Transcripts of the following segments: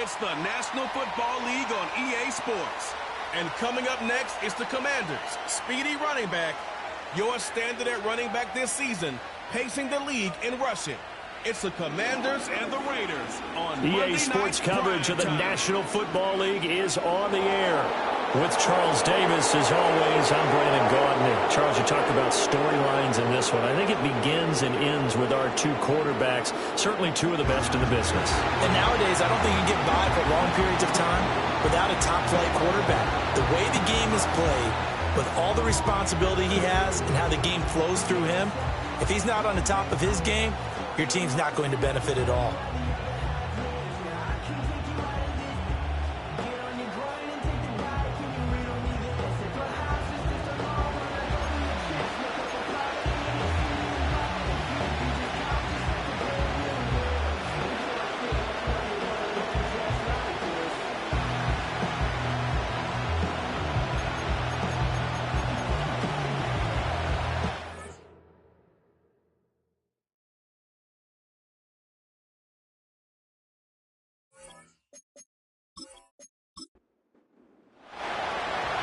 It's the National Football League on EA Sports. And coming up next is the Commanders' speedy running back, your standard at running back this season, pacing the league in rushing. It's the Commanders and the Raiders on Monday EA Sports Night coverage of the Time. National Football League is on the air. With Charles Davis, as always, I'm Brandon Gaudin. Charles, you talked about storylines in this one. I think it begins and ends with our two quarterbacks, certainly two of the best in the business. And nowadays, I don't think you can get by for long periods of time without a top-flight quarterback. The way the game is played, with all the responsibility he has and how the game flows through him, if he's not on the top of his game, your team's not going to benefit at all.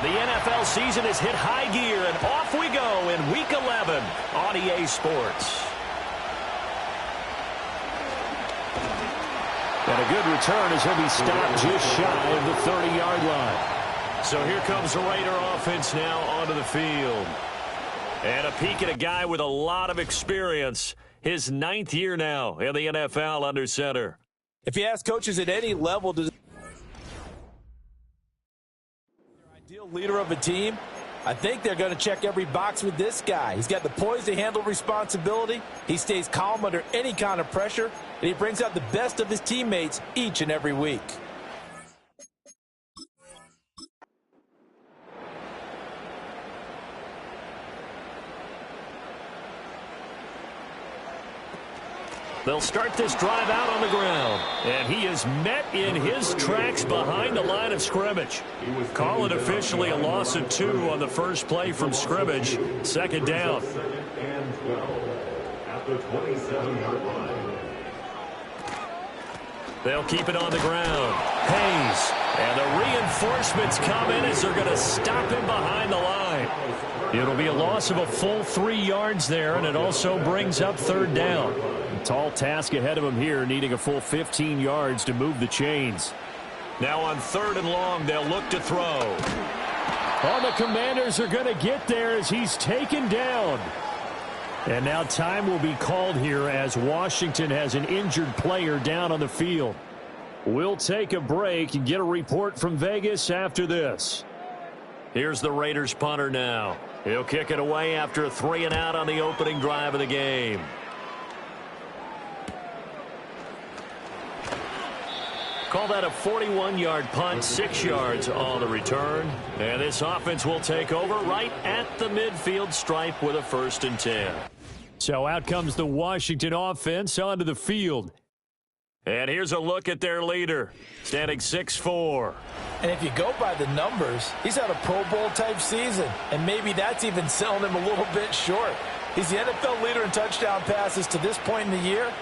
The NFL season has hit high gear, and off we go in Week 11 on EA Sports. And a good return as he'll be stopped just shy of the 30-yard line. So here comes the Raider offense now onto the field. And a peek at a guy with a lot of experience. His 9th year now in the NFL under center. If you ask coaches at any level to ideal leader of a team, I think they're going to check every box with this guy. He's got the poise to handle responsibility. He stays calm under any kind of pressure, and he brings out the best of his teammates each and every week. They'll start this drive out on the ground. And he is met in his tracks behind the line of scrimmage. Call it officially a loss of 2 on the first play from scrimmage. Second down. They'll keep it on the ground. Hayes. And the reinforcements come in as they're going to stop him behind the line. It'll be a loss of a full 3 yards there, and it also brings up third down. Tall task ahead of him here, needing a full 15 yards to move the chains. Now on 3rd and long, they'll look to throw. Oh, the Commanders are going to get there as he's taken down. And now time will be called here as Washington has an injured player down on the field. We'll take a break and get a report from Vegas after this. Here's the Raiders punter now. He'll kick it away after a 3 and out on the opening drive of the game. Call that a 41-yard punt, 6 yards on the return. And this offense will take over right at the midfield stripe with a 1st and 10. So out comes the Washington offense onto the field. And here's a look at their leader, standing 6'4". And if you go by the numbers, he's had a Pro Bowl-type season. And maybe that's even selling him a little bit short. He's the NFL leader in touchdown passes to this point in the year.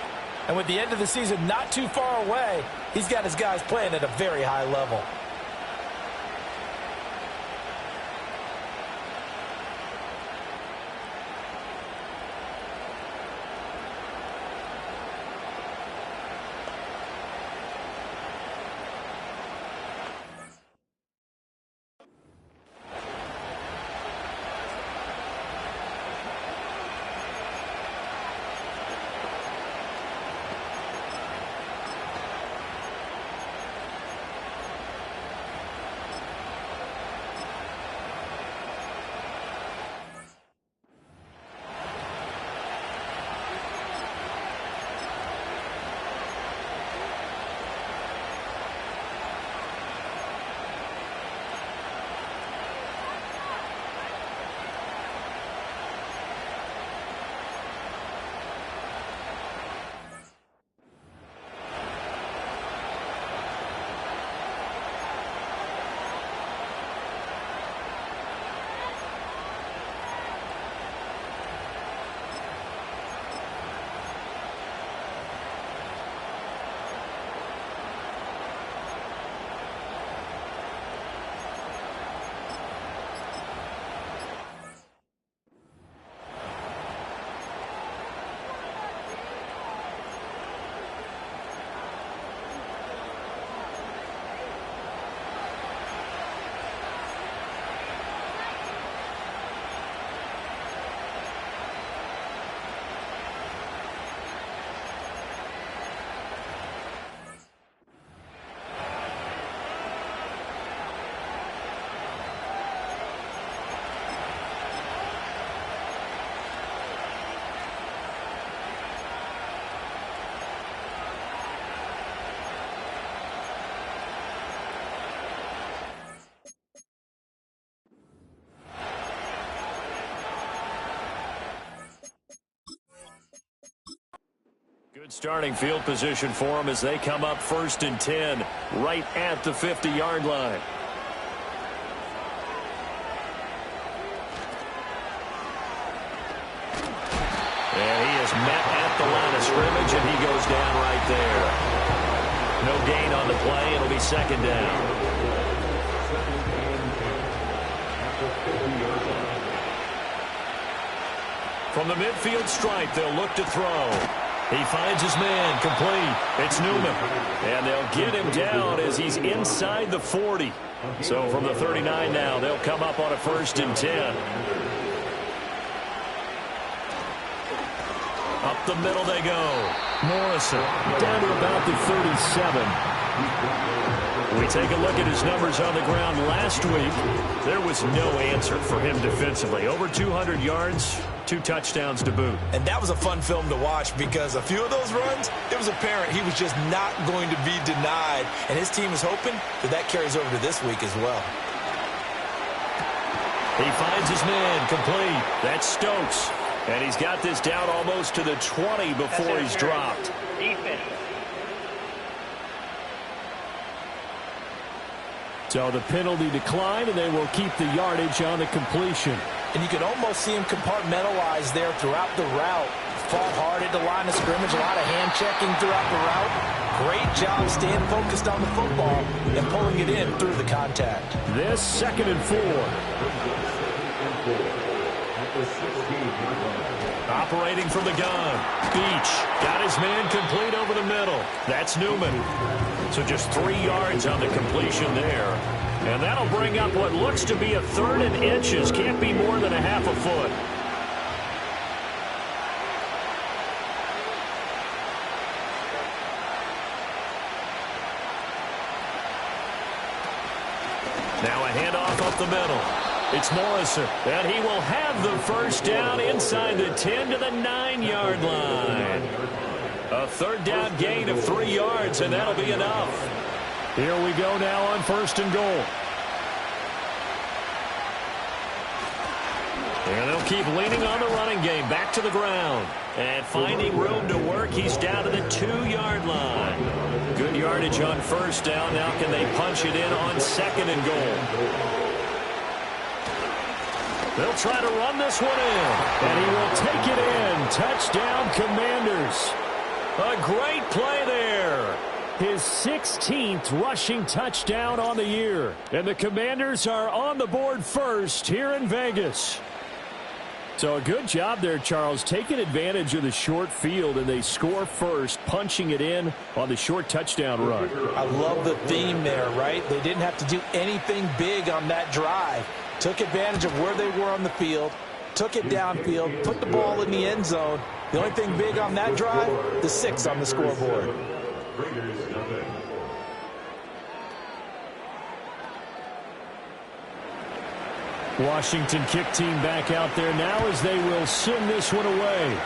And with the end of the season not too far away, he's got his guys playing at a very high level. Starting field position for them as they come up 1st and 10 right at the 50-yard line. And he is met at the line of scrimmage, and he goes down right there. No gain on the play. It'll be 2nd down. From the midfield stripe, they'll look to throw. He finds his man, complete. It's Newman. And they'll get him down as he's inside the 40. So from the 39 now, they'll come up on a 1st and 10. Up the middle they go. Morrison down to about the 37. We take a look at his numbers on the ground last week. There was no answer for him defensively. Over 200 yards, 2 touchdowns to boot. And that was a fun film to watch because a few of those runs, it was apparent he was just not going to be denied. And his team is hoping that carries over to this week as well. He finds his man, complete. That's Stokes. And he's got this down almost to the 20 before he's dropped. Defense. So the penalty declined, and they will keep the yardage on the completion. And you can almost see him compartmentalize there throughout the route. Fought hard at the line of scrimmage, a lot of hand-checking throughout the route. Great job staying focused on the football and pulling it in through the contact. This 2nd and 4. Operating from the gun. Beach got his man complete over the middle. That's Newman. So just 3 yards on the completion there. And that'll bring up what looks to be a 3rd and inches. Can't be more than a half a foot. Now a handoff up the middle. It's Morrison, and he will have the 1st down inside the 10 to the 9-yard line. A 3rd down gain of 3 yards, and that'll be enough. Here we go now on 1st and goal. And they'll keep leaning on the running game. Back to the ground. And finding room to work, he's down to the 2-yard line. Good yardage on 1st down. Now can they punch it in on 2nd and goal? They'll try to run this one in. And he will take it in. Touchdown, Commanders. A great play there. His 16th rushing touchdown on the year. And the Commanders are on the board first here in Vegas. So a good job there, Charles, taking advantage of the short field, and they score first, punching it in on the short touchdown run. I love the theme there, right? They didn't have to do anything big on that drive. Took advantage of where they were on the field, took it downfield, put the ball in the end zone. The only thing big on that drive, the 6 on the scoreboard. Washington kick team back out there now as they will send this one away.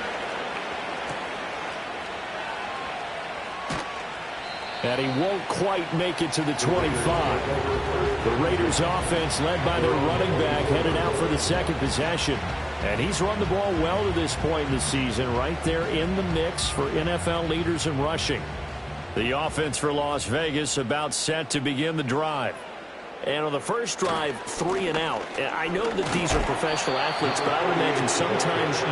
And he won't quite make it to the 25. The Raiders offense led by their running back headed out for the 2nd possession. And he's run the ball well to this point in the season, right there in the mix for NFL leaders in rushing. The offense for Las Vegas about set to begin the drive. And on the first drive, 3 and out. I know that these are professional athletes, but I would imagine sometimes you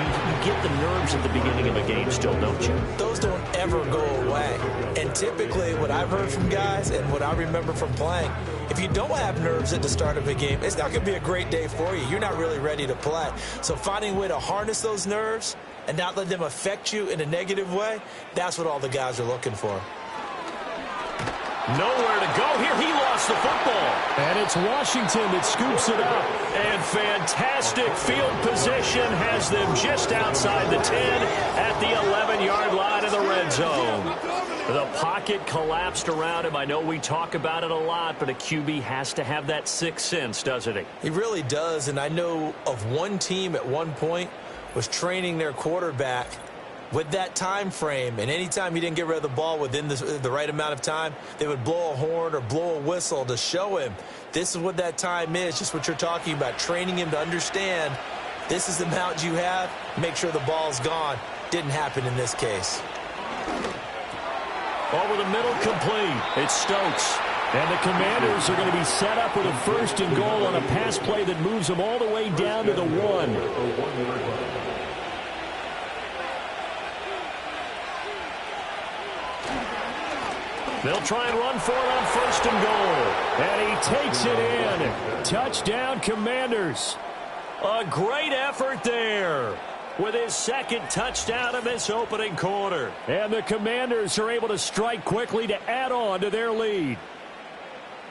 get the nerves at the beginning of a game still, don't you? Those don't ever go away. And typically what I've heard from guys and what I remember from playing, if you don't have nerves at the start of a game, it's not going to be a great day for you. You're not really ready to play. So finding a way to harness those nerves and not let them affect you in a negative way, that's what all the guys are looking for. Nowhere to go here. He lost the football. And it's Washington that scoops it up. And fantastic field position has them just outside the 10 at the 11-yard line of the red zone. The pocket collapsed around him. I know we talk about it a lot, but a QB has to have that sixth sense, doesn't he? He really does. And I know of one team at one point was training their quarterback with that time frame, and anytime he didn't get rid of the ball within the right amount of time, they would blow a horn or blow a whistle to show him this is what that time is, just what you're talking about, training him to understand this is the amount you have, make sure the ball's gone. Didn't happen in this case. Over the middle, complete. It's Stokes. And the Commanders are going to be set up with a 1st and goal on a pass play that moves them all the way down to the 1. They'll try and run for it on 1st and goal. And he takes it in. Touchdown, Commanders. A great effort there with his 2nd touchdown of this opening quarter. And the Commanders are able to strike quickly to add on to their lead.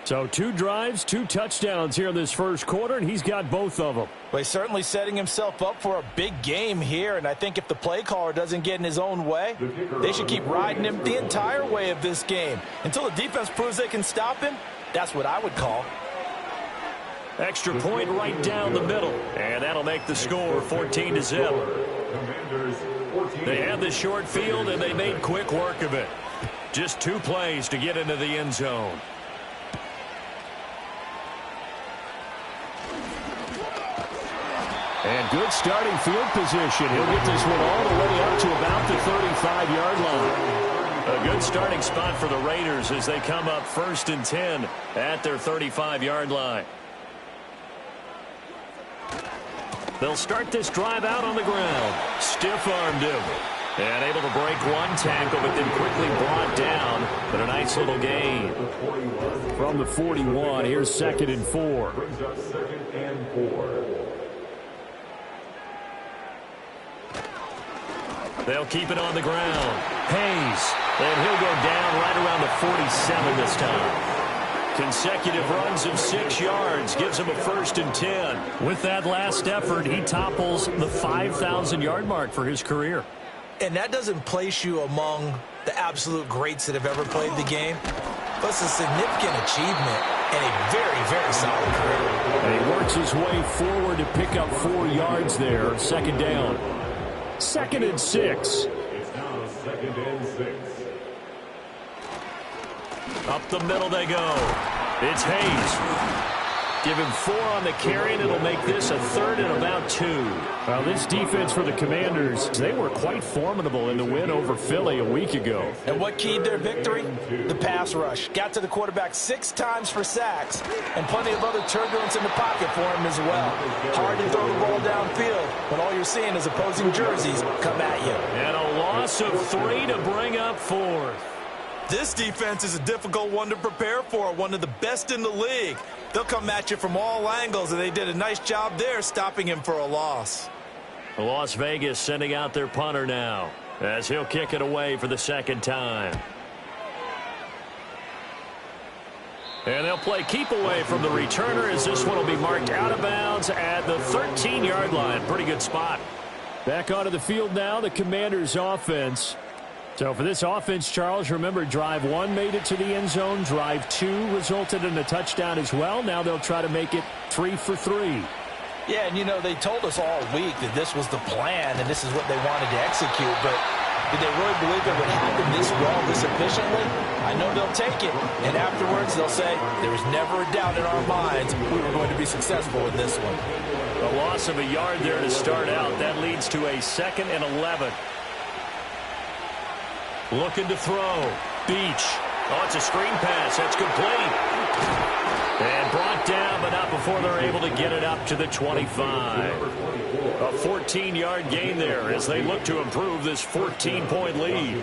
So 2 drives, 2 touchdowns here in this 1st quarter, and he's got both of them. Well, he's certainly setting himself up for a big game here, and I think if the play caller doesn't get in his own way, they should keep riding him the entire way of this game. Until the defense proves they can stop him, that's what I would call. Extra point right down the middle, and that'll make the score 14-0. They had the short field, and they made quick work of it. Just 2 plays to get into the end zone. And good starting field position. He'll get this one all the way up to about the 35-yard line. A good starting spot for the Raiders as they come up 1st and 10 at their 35-yard line. They'll start this drive out on the ground. Stiff-armed him. And able to break 1 tackle, but then quickly brought down. But a nice little gain. From the 41, here's 2nd and 4. They'll keep it on the ground. Hayes. And he'll go down right around the 47 this time. Consecutive runs of 6 yards gives him a 1st and 10. With that last effort, he topples the 5,000-yard mark for his career. And that doesn't place you among the absolute greats that have ever played the game. But it's a significant achievement and a very, very solid career. And he works his way forward to pick up 4 yards there. 2nd down. 2nd and 6. It's now 2nd and 6. Up the middle they go. It's Hayes. Give him 4 on the carry, and it'll make this a 3rd and about 2. Well, this defense for the Commanders, they were quite formidable in the win over Philly a week ago. And what keyed their victory? The pass rush. Got to the quarterback 6 times for sacks, and plenty of other turbulence in the pocket for him as well. Hard to throw the ball downfield when all you're seeing is opposing jerseys come at you. And a loss of 3 to bring up 4th. This defense is a difficult one to prepare for, one of the best in the league. They'll come at you from all angles, and they did a nice job there stopping him for a loss. Las Vegas sending out their punter now as he'll kick it away for the 2nd time. And they'll play keep away from the returner as this one will be marked out of bounds at the 13-yard line. Pretty good spot. Back onto the field now, the Commanders' offense. So for this offense, Charles, remember, drive 1 made it to the end zone. Drive 2 resulted in a touchdown as well. Now they'll try to make it 3 for 3. Yeah, and, you know, they told us all week that this was the plan and this is what they wanted to execute. But did they really believe it would happen this well, this efficiently? I know they'll take it. And afterwards, they'll say, there was never a doubt in our minds we were going to be successful in this one. A loss of a yard there to start out. That leads to a 2nd and 11. Looking to throw. Beach. Oh, it's a screen pass. That's complete. And brought down, but not before they're able to get it up to the 25. A 14-yard gain there as they look to improve this 14-point lead.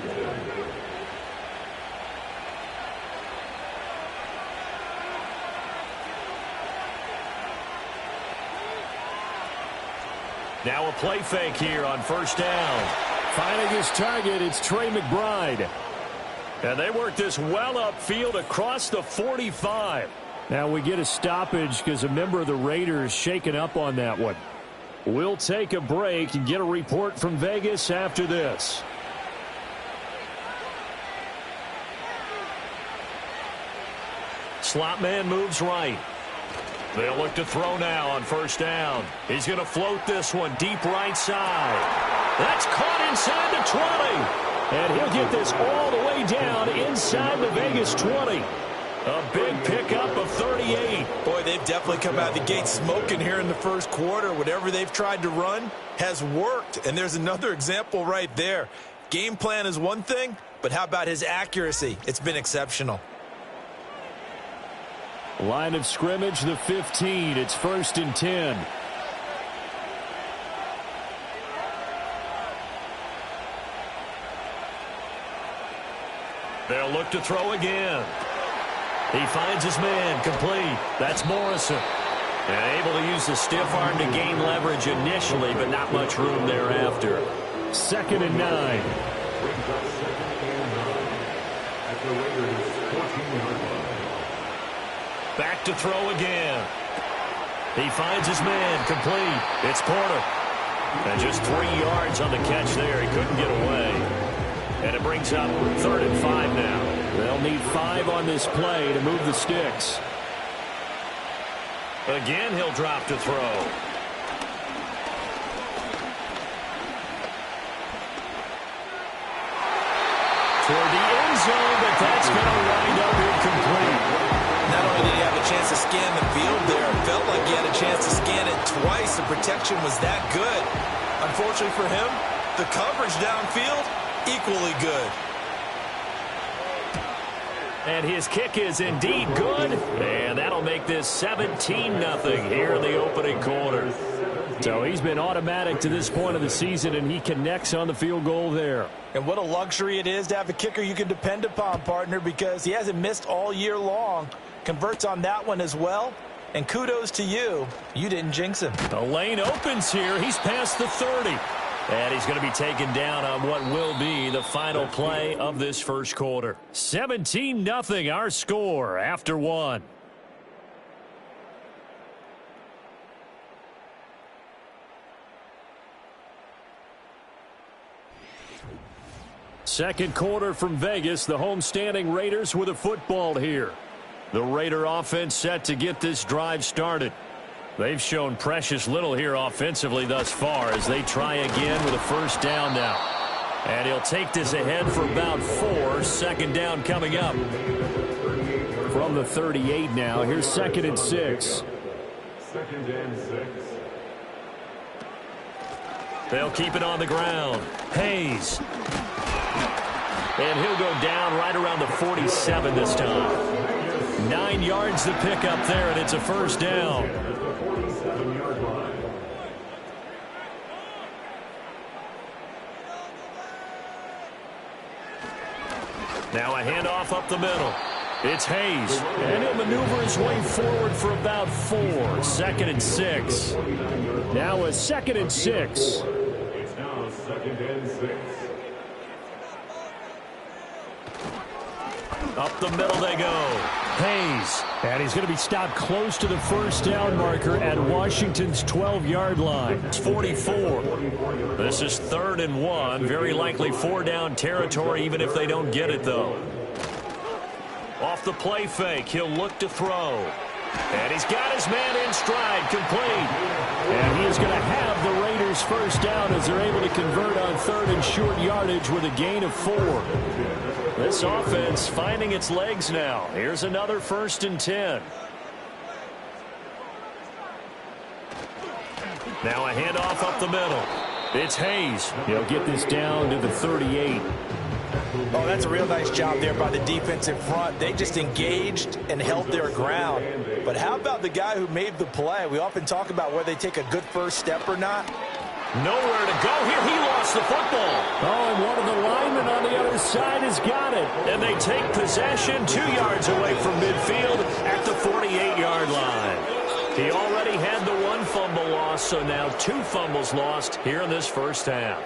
Now a play fake here on 1st down. Finding his target, it's Trey McBride. And they work this well upfield across the 45. Now we get a stoppage because a member of the Raiders shaken up on that one. We'll take a break and get a report from Vegas after this. Slot man moves right. They'll look to throw now on 1st down. He's going to float this one deep right side. That's caught inside the 20. And he'll get this all the way down inside the Vegas 20. A big pickup of 38. Boy, they've definitely come out of the gate smoking here in the 1st quarter. Whatever they've tried to run has worked. And there's another example right there. Game plan is one thing. but how about his accuracy? It's been exceptional. Line of scrimmage, the 15. It's 1st and 10. They'll look to throw again. He finds his man, complete. That's Morrison. And able to use the stiff arm to gain leverage initially, but not much room thereafter. 2nd and 9. Back to throw again. He finds his man, complete. It's Porter. And just 3 yards on the catch there. He couldn't get away. And it brings up 3rd and 5 now. They'll need 5 on this play to move the sticks. Again, he'll drop to throw. Toward the end zone, but that's going to wind up incomplete. Not only did he have a chance to scan the field there, it felt like he had a chance to scan it twice. The protection was that good. Unfortunately for him, the coverage downfield, equally good. And his kick is indeed good. And that'll make this 17-0 here in the opening quarter. So he's been automatic to this point of the season, and he connects on the field goal there. And what a luxury it is to have a kicker you can depend upon, partner, because he hasn't missed all year long. Converts on that one as well. And kudos to you. You didn't jinx him. The lane opens here. He's past the 30. And he's going to be taken down on what will be the final play of this first quarter. 17-0 our score after 1. Second quarter from Vegas. The homestanding Raiders with a football here. The Raider offense set to get this drive started. They've shown precious little here offensively thus far as they try again with a first down now. And he'll take this ahead for about 4. Second down coming up. From the 38 now. Here's 2nd and 6. 2nd and 6. They'll keep it on the ground. Hayes. And he'll go down right around the 47 this time. 9 yards to pick up there, and it's a first down. Now a handoff up the middle. It's Hayes. And he'll maneuver his way forward for about 4. 2nd and 6. Now a 2nd and 6. It's now 2nd and 6. Up the middle they go. Hayes. And he's going to be stopped close to the first down marker at Washington's 12-yard line. It's 44. This is 3rd and 1. Very likely 4-down territory, even if they don't get it, though. Off the play fake, he'll look to throw. And he's got his man in stride, complete. And he is going to have the Raiders first down as they're able to convert on 3rd and short yardage with a gain of 4. This offense finding its legs now. Here's another 1st and 10. Now a handoff up the middle. It's Hayes. He'll get this down to the 38. Oh, that's a real nice job there by the defense in front. They just engaged and held their ground. But how about the guy who made the play? We often talk about whether they take a good first step or not. Nowhere to go here. He lost the football. Oh, and one of the linemen on the other side has got it. And they take possession 2 yards away from midfield at the 48-yard line. He already had the 1 fumble loss, so now 2 fumbles lost here in this first half.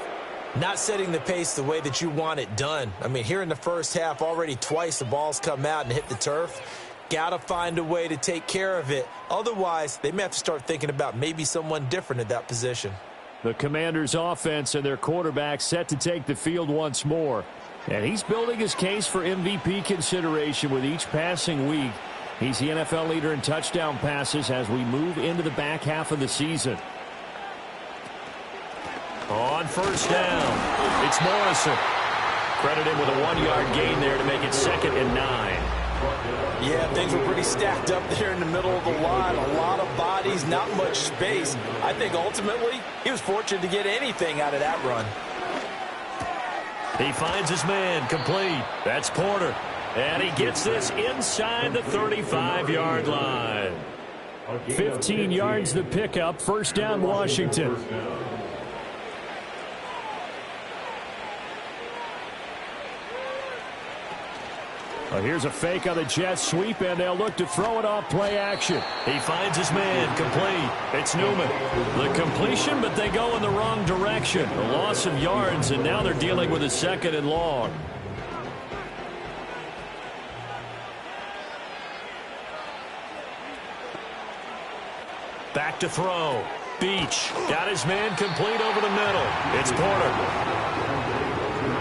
Not setting the pace the way that you want it done. I mean, here in the first half, already twice the ball's come out and hit the turf. Got to find a way to take care of it. Otherwise, they may have to start thinking about maybe someone different at that position. The Commanders' offense and their quarterback set to take the field once more. And he's building his case for MVP consideration with each passing week. He's the NFL leader in touchdown passes as we move into the back half of the season. On first down, it's Morrison. Credit him with a 1-yard gain there to make it 2nd and 9. Yeah, things were pretty stacked up there in the middle of the line. A lot of bodies, not much space. I think ultimately he was fortunate to get anything out of that run. He finds his man, complete. That's Porter. And he gets this inside the 35-yard line. 15 yards the pickup. First down, Washington. Well, here's a fake on the jet sweep, and they'll look to throw it off play action. He finds his man, complete. It's Newman. The completion, but they go in the wrong direction. A loss of yards, and now they're dealing with a 2nd and long. Back to throw. Beach got his man complete over the middle. It's Porter.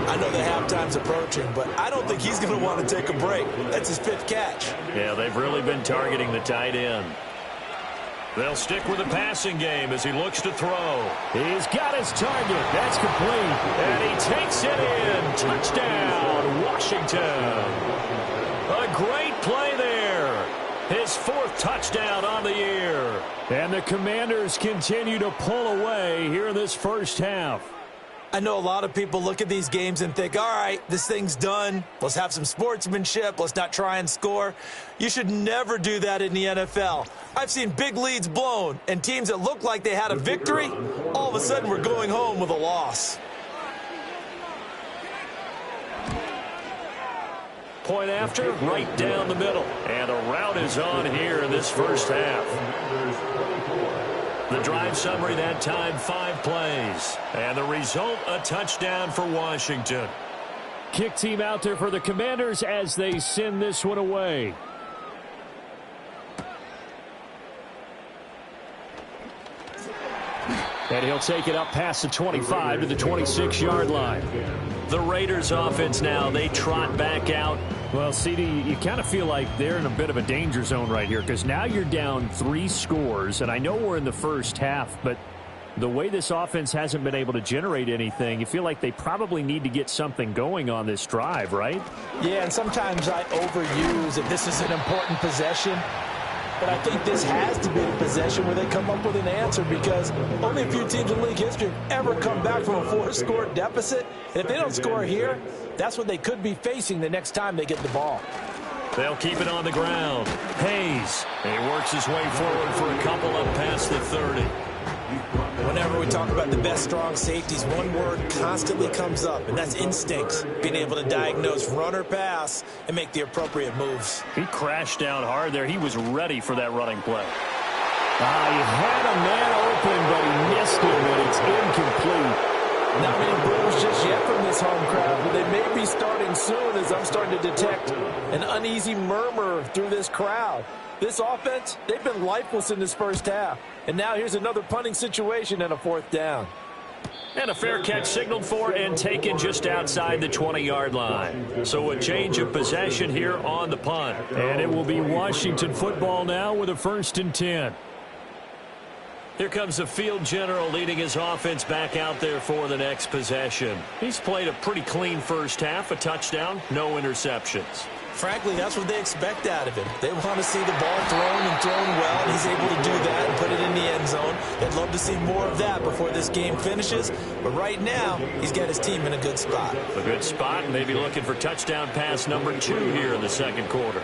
I know the halftime's approaching, but I don't think he's going to want to take a break. That's his 5th catch. Yeah, they've really been targeting the tight end. They'll stick with the passing game as he looks to throw. He's got his target. That's complete. And he takes it in. Touchdown, Washington. A great play there. His 4th touchdown on the year. And the Commanders continue to pull away here in this first half. I know a lot of people look at these games and think, all right, this thing's done. Let's have some sportsmanship. Let's not try and score. You should never do that in the NFL. I've seen big leads blown, and teams that look like they had a victory, all of a sudden we're going home with a loss. Point after, right down the middle. And a route is on here in this first half. The drive summary that time, 5 plays. And the result, a touchdown for Washington. Kick team out there for the Commanders as they send this one away. And he'll take it up past the 25 to the 26-yard line. The Raiders offense now, they trot back out. Well, CD, you kind of feel like they're in a bit of a danger zone right here because now you're down 3 scores, and I know we're in the first half, but the way this offense hasn't been able to generate anything, you feel like they probably need to get something going on this drive, right? Yeah, and sometimes I overuse if this is an important possession. But I think this has to be the possession where they come up with an answer because only a few teams in league history have ever come back from a 4-score deficit. And if they don't score here, that's what they could be facing the next time they get the ball. They'll keep it on the ground. Hayes. And he works his way forward for a couple up past the 30. Whenever we talk about the best strong safeties, one word constantly comes up, and that's instincts. Being able to diagnose run or pass and make the appropriate moves. He crashed down hard there. He was ready for that running play. He had a man open, but he missed him, and it's incomplete. Not many boos just yet from this home crowd, but they may be starting soon as I'm starting to detect an uneasy murmur through this crowd. This offense, they've been lifeless in this first half. And now here's another punting situation and a 4th down. And a fair catch signaled for and taken just outside the 20-yard line. So a change of possession here on the punt. And it will be Washington football now with a 1st and 10. Here comes the field general leading his offense back out there for the next possession. He's played a pretty clean first half, a touchdown, no interceptions. Frankly, that's what they expect out of him. They want to see the ball thrown and thrown well, and he's able to do that and put it in the end zone. They'd love to see more of that before this game finishes, but right now, he's got his team in a good spot. A good spot, maybe looking for touchdown pass number 2 here in the second quarter.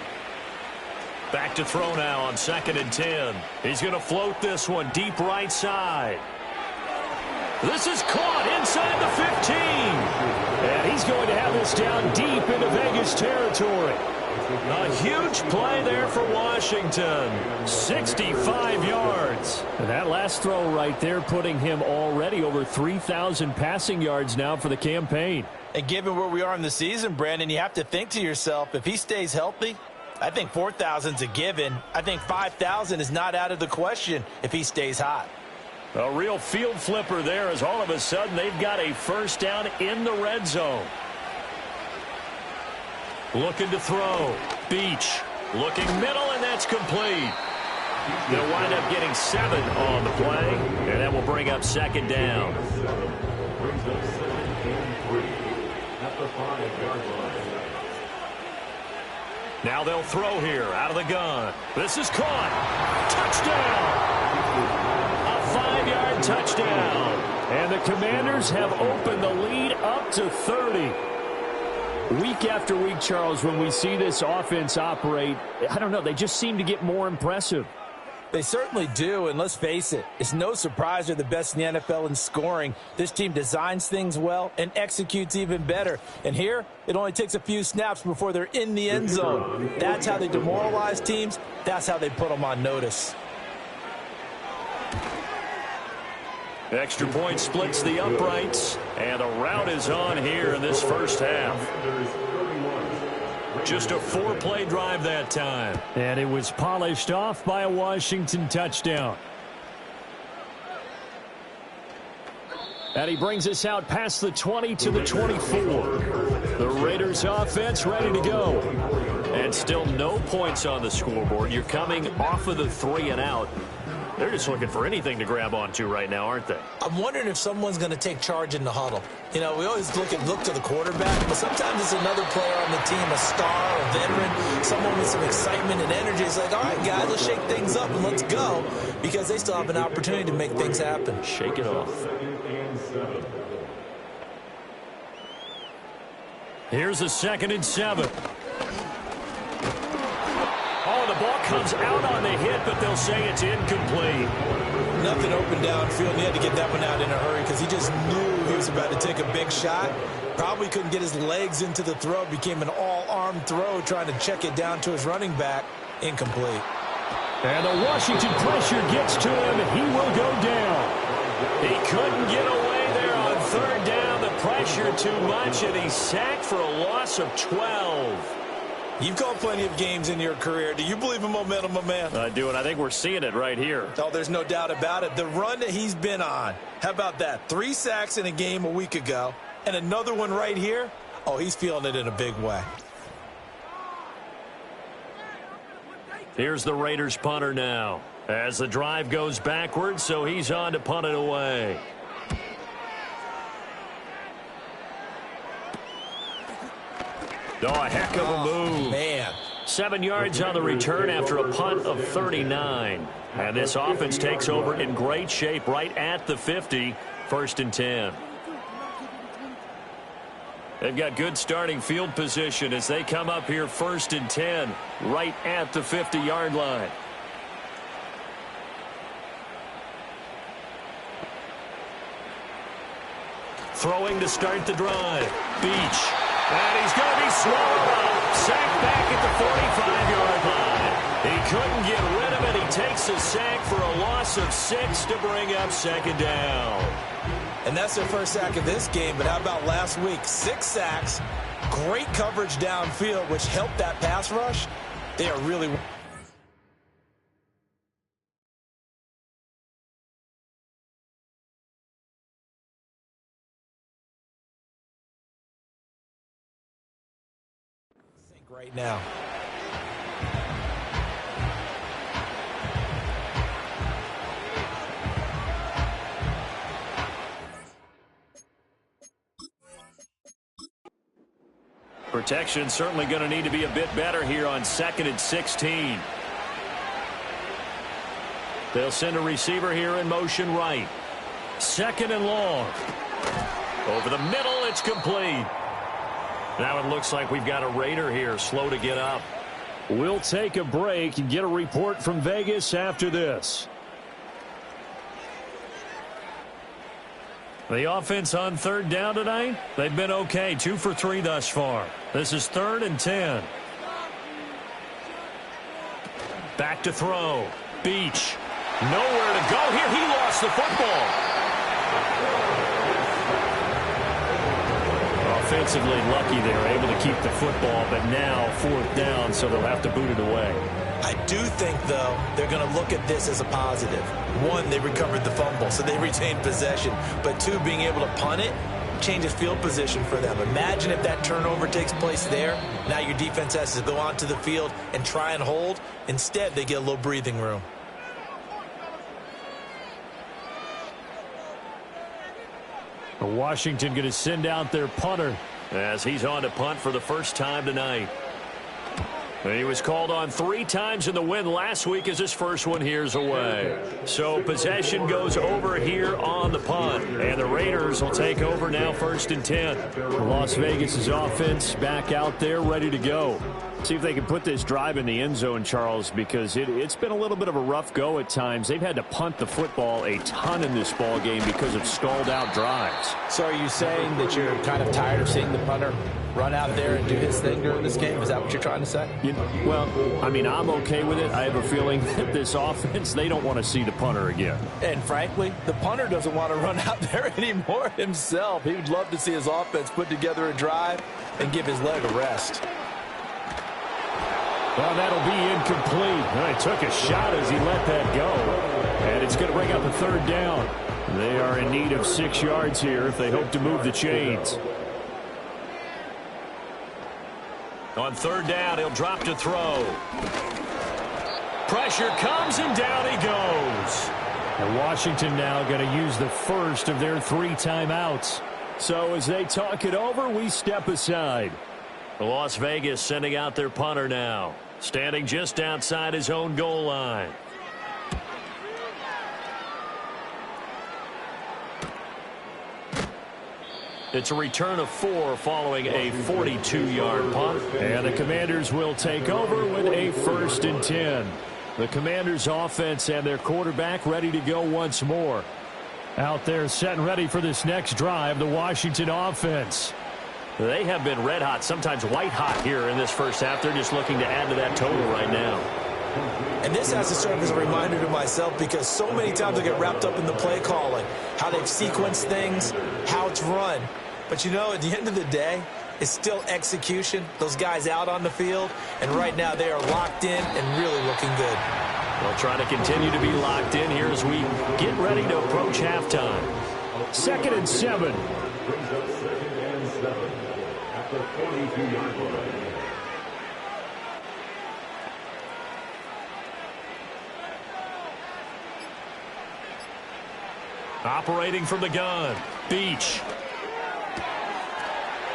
Back to throw now on 2nd and 10. He's going to float this one deep right side. This is caught inside the 15. And he's going to have this down deep into Vegas territory. A huge play there for Washington. 65 yards. And that last throw right there putting him already over 3,000 passing yards now for the campaign. And given where we are in the season, Brandon, you have to think to yourself, if he stays healthy, I think 4,000's a given. I think 5,000 is not out of the question if he stays hot. A real field flipper there as all of a sudden they've got a first down in the red zone. Looking to throw. Beach. Looking middle, and that's complete. They'll wind up getting 7 on the play, and that will bring up 2nd down. Brings up 2nd and 3 at the 5-yard line. Now they'll throw here out of the gun. This is caught. Touchdown. A 5-yard touchdown. And the Commanders have opened the lead up to 30. Week after week, Charles, when we see this offense operate, I don't know, they just seem to get more impressive. They certainly do, and let's face it, it's no surprise they're the best in the NFL in scoring. This team designs things well and executes even better. And here, it only takes a few snaps before they're in the end zone. That's how they demoralize teams. That's how they put them on notice. Extra point splits the uprights, and the route is on here in this first half. Just a 4-play drive that time. And it was polished off by a Washington touchdown. And he brings us out past the 20 to the 24. The Raiders offense ready to go. And still no points on the scoreboard. You're coming off of the 3 and out. They're just looking for anything to grab onto right now, aren't they? I'm wondering if someone's going to take charge in the huddle. You know, we always look to the quarterback, but sometimes it's another player on the team, a star, a veteran, someone with some excitement and energy. It's like, all right, guys, let's shake things up and let's go, because they still have an opportunity to make things happen. Shake it off. Here's a 2nd and 7. Oh, the ball comes out on the hit, but they'll say it's incomplete. Nothing open downfield. He had to get that one out in a hurry because he just knew he was about to take a big shot. Probably couldn't get his legs into the throw. Became an all-arm throw trying to check it down to his running back. Incomplete. And the Washington pressure gets to him, and he will go down. He couldn't get away there on 3rd down. The pressure too much, and he's sacked for a loss of 12. You've called plenty of games in your career. Do you believe in momentum, my man? I do, and I think we're seeing it right here. Oh, there's no doubt about it. The run that he's been on, how about that? 3 sacks in a game a week ago, and another one right here. Oh, he's feeling it in a big way. Here's the Raiders punter now, as the drive goes backwards, so he's on to punt it away. Oh, a heck of a move. Man. 7 yards on the return after a punt of 39. And this offense takes over in great shape right at the 50, 1st and 10. They've got good starting field position as they come up here 1st and 10, right at the 50-yard line. Throwing to start the drive. Beach. And he's going to be swallowed up. Sacked back at the 45-yard line. He couldn't get rid of it. He takes a sack for a loss of 6 to bring up 2nd down. And that's their first sack of this game, but how about last week? 6 sacks, great coverage downfield, which helped that pass rush. They are really... right now. Protection certainly going to need to be a bit better here on 2nd and 16. They'll send a receiver here in motion right. 2nd and long. Over the middle, it's complete. Now it looks like we've got a Raider here, slow to get up. We'll take a break and get a report from Vegas after this. The offense on 3rd down tonight, they've been okay, 2 for 3 thus far. This is 3rd and 10. Back to throw. Beach. Nowhere to go here. He lost the football. Offensively lucky they were able to keep the football, but now 4th down, so they'll have to boot it away. I do think, though, they're going to look at this as a positive. 1, they recovered the fumble, so they retained possession. But 2, being able to punt it changes field position for them. Imagine if that turnover takes place there. Now your defense has to go onto the field and try and hold. Instead, they get a little breathing room. Washington going to send out their punter as he's on to punt for the first time tonight. He was called on 3 times in the win last week as his first one here's away. So possession goes over here on the punt. And the Raiders will take over now 1st and 10. Las Vegas' offense back out there ready to go. See if they can put this drive in the end zone, Charles, because it's been a little bit of a rough go at times. They've had to punt the football a ton in this ball game because of stalled-out drives. So are you saying that you're kind of tired of seeing the punter run out there and do his thing during this game? Is that what you're trying to say? Well, I mean, I'm okay with it. I have a feeling that this offense, they don't want to see the punter again. And frankly, the punter doesn't want to run out there anymore himself. He would love to see his offense put together a drive and give his leg a rest. Well, that'll be incomplete. Well, he took a shot as he let that go. And it's going to bring up a 3rd down. They are in need of 6 yards here if they hope to move the chains. On 3rd down, he'll drop to throw. Pressure comes, and down he goes. And Washington now going to use the first of their 3 timeouts. So as they talk it over, we step aside. Las Vegas sending out their punter now, standing just outside his own goal line. It's a return of 4 following a 42-yard punt. And the Commanders will take over with a 1st and 10. The Commanders' offense and their quarterback ready to go once more. Out there set and ready for this next drive, the Washington offense. They have been red hot, sometimes white hot here in this first half. They're just looking to add to that total right now. And this has to serve as a reminder to myself because so many times I get wrapped up in the play calling, how they've sequenced things, how it's run. But, you know, at the end of the day, it's still execution. Those guys out on the field, and right now they are locked in and really looking good. They'll try to continue to be locked in here as we get ready to approach halftime. 2nd and 7. Brings up 2nd and 7 at the 42-yard line. Operating from the gun, Beach.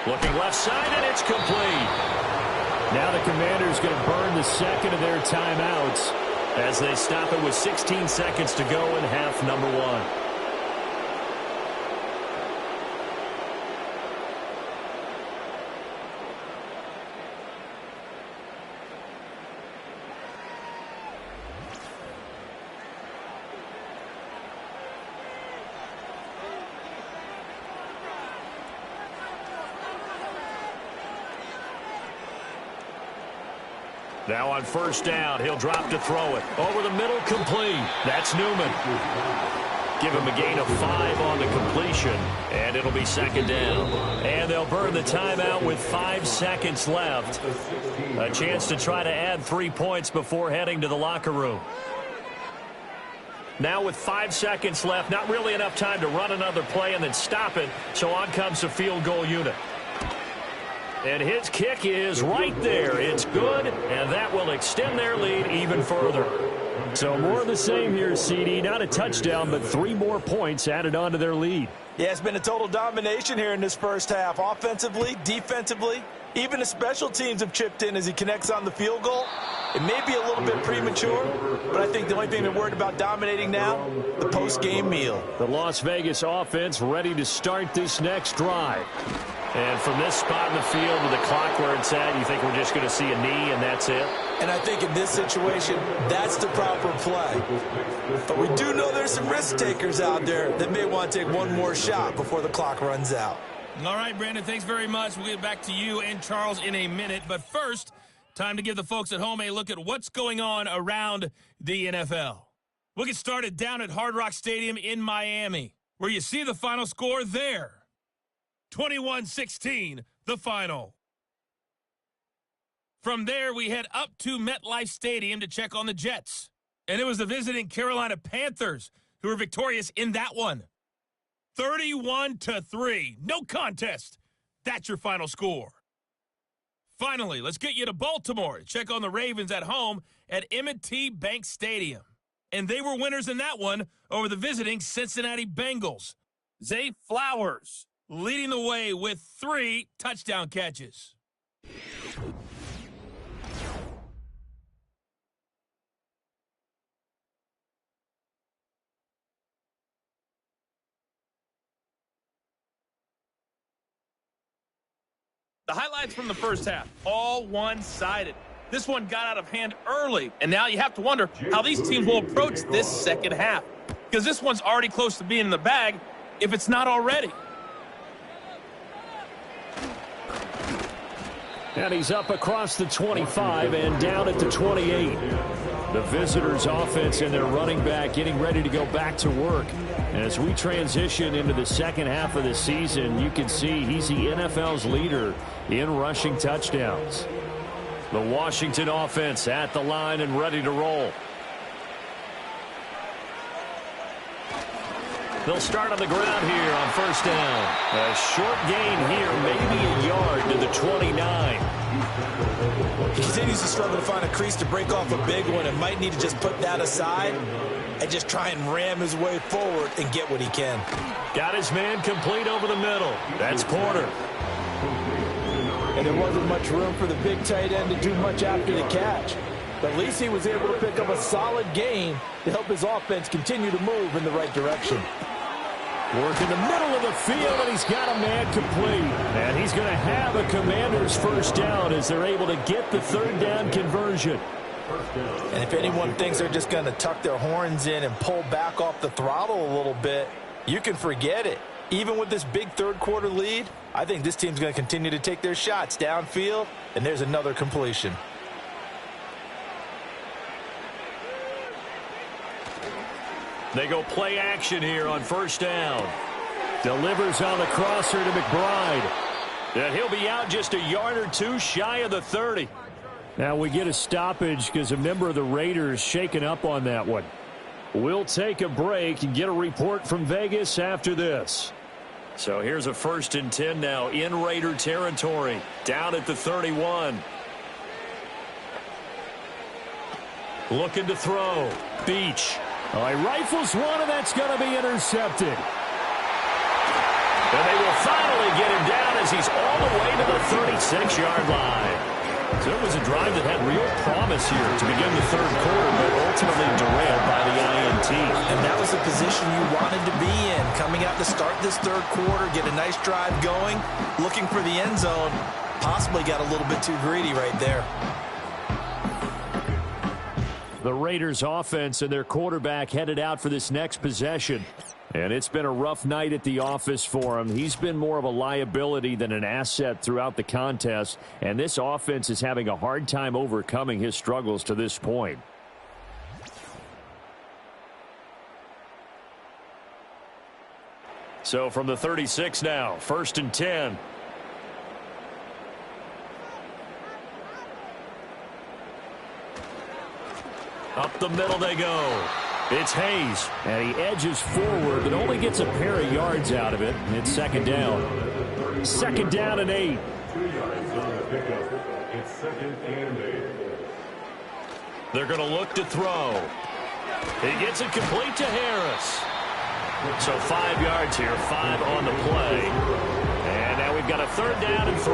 Looking left side, and it's complete. Now the Commanders going to burn the 2nd of their timeouts as they stop it with 16 seconds to go in half number 1. Now on 1st down, he'll drop to throw it. Over the middle, complete. That's Newman. Give him a gain of 5 on the completion, and it'll be 2nd down. And they'll burn the timeout with 5 seconds left. A chance to try to add 3 points before heading to the locker room. Now with 5 seconds left, not really enough time to run another play and then stop it, so on comes the field goal unit. And his kick is right there. It's good, and that will extend their lead even further. So more of the same here, CD. Not a touchdown, but 3 more points added on to their lead. Yeah, it's been a total domination here in this first half. Offensively, defensively, even the special teams have chipped in as he connects on the field goal. It may be a little bit premature, but I think the only thing they're worried about dominating now, the post-game meal. The Las Vegas offense ready to start this next drive. And from this spot in the field with the clock where it's at, you think we're just going to see a knee and that's it? And I think in this situation, that's the proper play. But we do know there's some risk takers out there that may want to take one more shot before the clock runs out. All right, Brandon, thanks very much. We'll get back to you and Charles in a minute. But first, time to give the folks at home a look at what's going on around the NFL. We'll get started down at Hard Rock Stadium in Miami, where you see the final score there. 21-16, the final. From there, we head up to MetLife Stadium to check on the Jets. And it was the visiting Carolina Panthers who were victorious in that one. 31-3, no contest. That's your final score. Finally, let's get you to Baltimore to check on the Ravens at home at M&T Bank Stadium. And they were winners in that one over the visiting Cincinnati Bengals. Zay Flowers leading the way with 3 touchdown catches. The highlights from the first half, all one-sided. This one got out of hand early, and now you have to wonder how these teams will approach this second half, because this one's already close to being in the bag if it's not already. And he's up across the 25 and down at the 28. The visitors' offense and their running back getting ready to go back to work. As we transition into the second half of the season, you can see he's the NFL's leader in rushing touchdowns. The Washington offense at the line and ready to roll. They'll start on the ground here on first down. A short gain here, maybe a yard to the 29. He continues to struggle to find a crease to break off a big one and might need to just put that aside and just try and ram his way forward and get what he can. Got his man complete over the middle. That's Porter. And there wasn't much room for the big tight end to do much after the catch. But at least he was able to pick up a solid gain to help his offense continue to move in the right direction. Work in the middle of the field, and he's got a man complete. And he's going to have a Commander's first down as they're able to get the third down conversion. And if anyone thinks they're just going to tuck their horns in and pull back off the throttle a little bit, you can forget it. Even with this big third-quarter lead, I think this team's going to continue to take their shots downfield, and there's another completion. They go play action here on first down. Delivers on the crosser to McBride. And he'll be out just a yard or two shy of the 30. Now we get a stoppage because a member of the Raiders shaken up on that one. We'll take a break and get a report from Vegas after this. So here's a 1st and 10 now in Raider territory. Down at the 31. Looking to throw. Beach. He rifles one, and that's going to be intercepted. And they will finally get him down as he's all the way to the 36-yard line. So it was a drive that had real promise here to begin the third quarter, but ultimately derailed by the INT. And that was the position you wanted to be in. Coming out to start this third quarter, get a nice drive going, looking for the end zone. Possibly got a little bit too greedy right there. The Raiders offense and their quarterback headed out for this next possession. And it's been a rough night at the office for him. He's been more of a liability than an asset throughout the contest. And this offense is having a hard time overcoming his struggles to this point. So from the 36 now, 1st and 10. Up the middle they go. It's Hayes, and he edges forward, but only gets a pair of yards out of it. It's second down. 2nd down and 8. 2 yards on the pickup. It's 2nd and 8. They're going to look to throw. He gets it complete to Harris. So 5 yards here, 5 on the play. And now we've got a 3rd down and 3.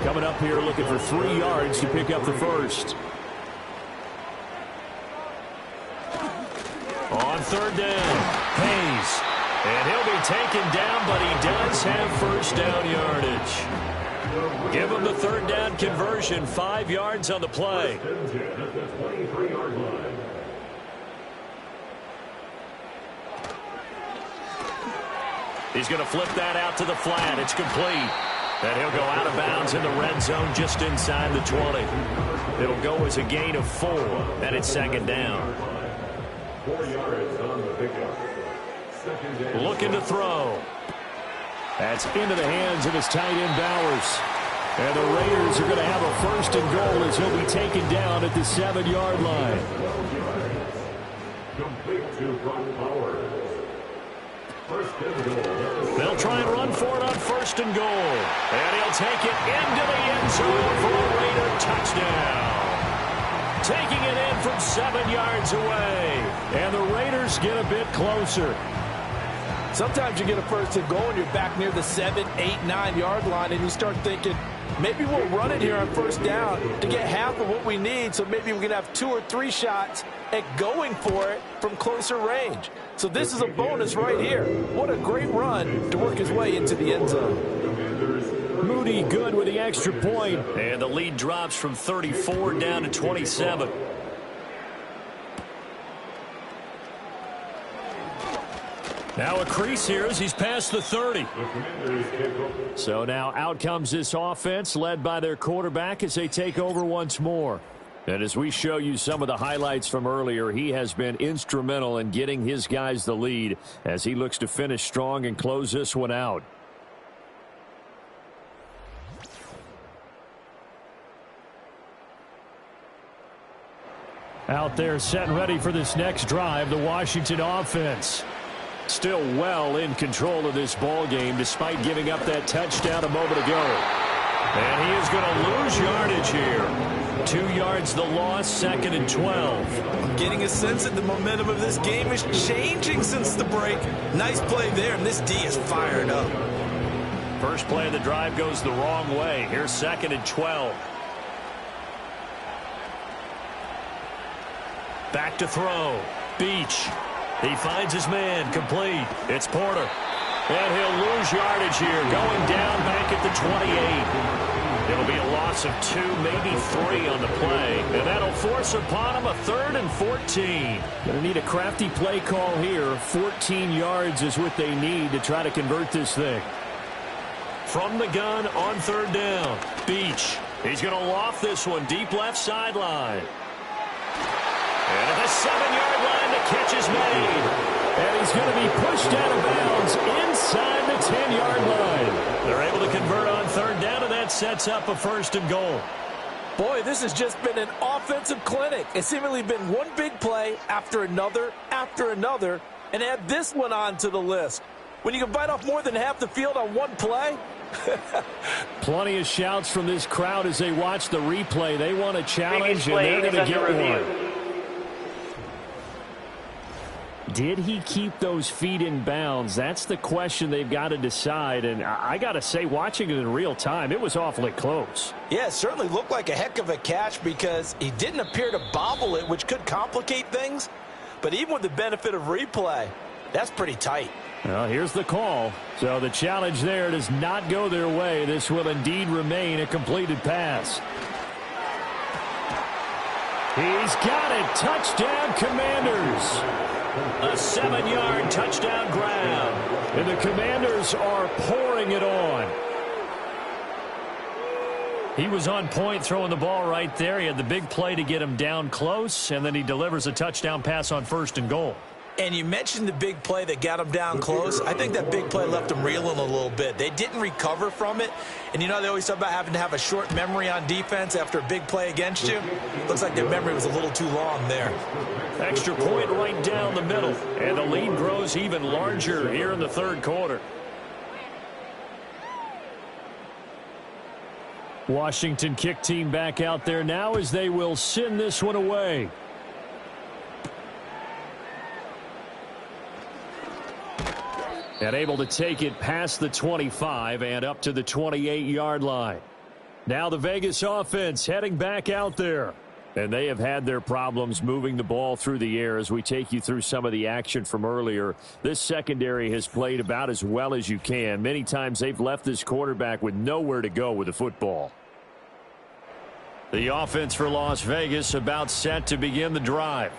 Coming up here looking for 3 yards to pick up the first. On 3rd down, Hayes. And he'll be taken down, but he does have first down yardage. Give him the 3rd down conversion, 5 yards on the play. He's going to flip that out to the flat. It's complete. And he'll go out of bounds in the red zone just inside the 20. It'll go as a gain of 4, and it's 2nd down. 4 yards on the pickup. Looking to throw. That's into the hands of his tight end Bowers. And the Raiders are going to have a 1st and goal as he'll be taken down at the 7-yard line. Complete to Brock Powers. 1st and goal. They'll try and run for it on 1st and goal. And he'll take it into the end zone for a Raider touchdown. Taking it in from 7 yards away. And the Raiders get a bit closer. Sometimes you get a 1st and goal and you're back near the 7, 8, 9-yard line and you start thinking, maybe we'll run it here on 1st down to get half of what we need, so maybe we can have 2 or 3 shots at going for it from closer range. So this is a bonus right here. What a great run to work his way into the end zone. Moody good with the extra point. And the lead drops from 34 down to 27. Now a crease here as he's past the 30. So now out comes this offense led by their quarterback as they take over once more. And as we show you some of the highlights from earlier, he has been instrumental in getting his guys the lead as he looks to finish strong and close this one out. Out there set and ready for this next drive, the Washington offense. Still well in control of this ball game despite giving up that touchdown a moment ago. And he is going to lose yardage here. 2 yards the loss, 2nd and 12. I'm getting a sense that the momentum of this game is changing since the break. Nice play there, and this D is fired up. First play of the drive goes the wrong way. Here's 2nd and 12. Back to throw. Beach. He finds his man, complete. It's Porter. And he'll lose yardage here, going down back at the 28. It'll be a loss of 2, maybe 3 on the play. And that'll force upon him a 3rd and 14. Going to need a crafty play call here. 14 yards is what they need to try to convert this thing. From the gun on 3rd down. Beach. He's going to loft this one deep left sideline. And at the 7-yard line, the catch is made. And he's going to be pushed out of bounds inside the 10-yard line. They're able to convert on 3rd down, and that sets up a 1st and goal. Boy, this has just been an offensive clinic. It's seemingly been one big play after another, and add this one on to the list. When you can bite off more than half the field on one play. Plenty of shouts from this crowd as they watch the replay. They want a challenge, and they're going to get one. Did he keep those feet in bounds? That's the question they've got to decide. And I got to say, watching it in real time, it was awfully close. Yeah, it certainly looked like a heck of a catch because he didn't appear to bobble it, which could complicate things. But even with the benefit of replay, that's pretty tight. Well, here's the call. So the challenge there does not go their way. This will indeed remain a completed pass. He's got it. Touchdown, Commanders. A 7-yard touchdown grab. And the Commanders are pouring it on. He was on point throwing the ball right there. He had the big play to get him down close, and then he delivers a touchdown pass on 1st and goal. And you mentioned the big play that got him down close. I think that big play left him reeling a little bit. They didn't recover from it. And you know they always talk about having to have a short memory on defense after a big play against you. Looks like their memory was a little too long there. Extra point right down the middle. And the lead grows even larger here in the 3rd quarter. Washington kick team back out there now as they will send this one away. And able to take it past the 25 and up to the 28-yard line. Now the Vegas offense heading back out there. And they have had their problems moving the ball through the air as we take you through some of the action from earlier. This secondary has played about as well as you can. Many times they've left this quarterback with nowhere to go with the football. The offense for Las Vegas about set to begin the drive.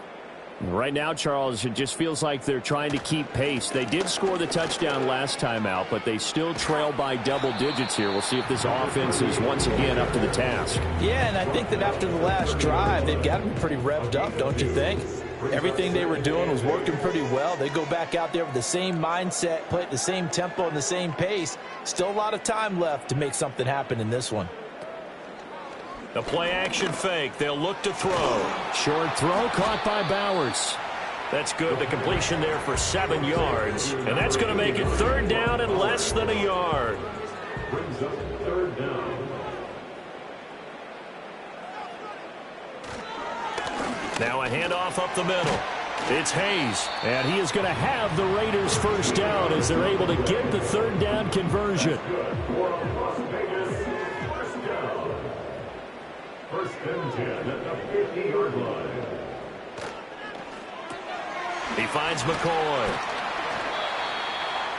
Right now, Charles, it just feels like they're trying to keep pace. They did score the touchdown last time out, but they still trail by double digits here. We'll see if this offense is once again up to the task. Yeah, and I think that after the last drive, they've got to be pretty revved up, don't you think? Everything they were doing was working pretty well. They go back out there with the same mindset, play at the same tempo and the same pace. Still a lot of time left to make something happen in this one. The play action fake. They'll look to throw. Short throw caught by Bowers. That's good. The completion there for 7 yards. And that's going to make it 3rd down and less than a yard. Brings up 3rd down. Now a handoff up the middle. It's Hayes. And he is going to have the Raiders 1st down as they're able to get the 3rd down conversion. First and 10 at the 50-yard line. He finds McCoy.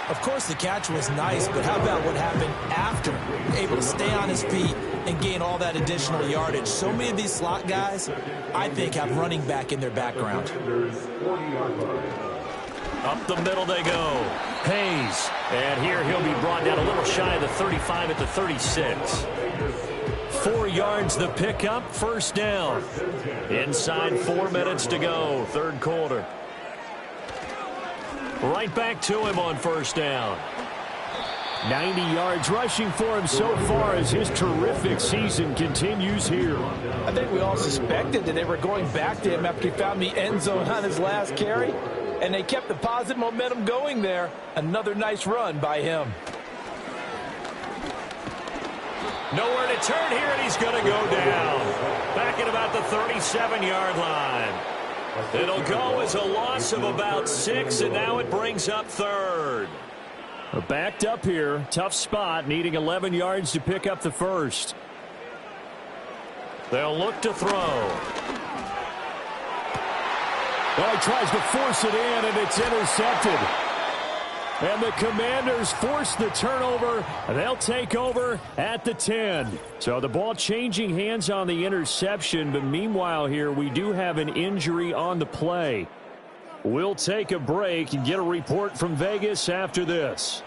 Of course, the catch was nice, but how about what happened after? Able to stay on his feet and gain all that additional yardage. So many of these slot guys, I think, have running back in their background. Up the middle they go. Hayes. And here he'll be brought down a little shy of the 35 at the 36. 4 yards the pickup, first down. Inside 4 minutes to go, third quarter. Right back to him on first down. 90 yards rushing for him so far as his terrific season continues here. I think we all suspected that they were going back to him after he found the end zone on his last carry, and they kept the positive momentum going there. Another nice run by him. Nowhere to turn here, and he's going to go down. Back at about the 37-yard line. It'll go as a loss of about 6, and now it brings up third. Backed up here, tough spot, needing 11 yards to pick up the first. They'll look to throw. Well, he tries to force it in, and it's intercepted. And the Commanders force the turnover. They'll take over at the 10. So the ball changing hands on the interception, but meanwhile here we do have an injury on the play. We'll take a break and get a report from Vegas after this.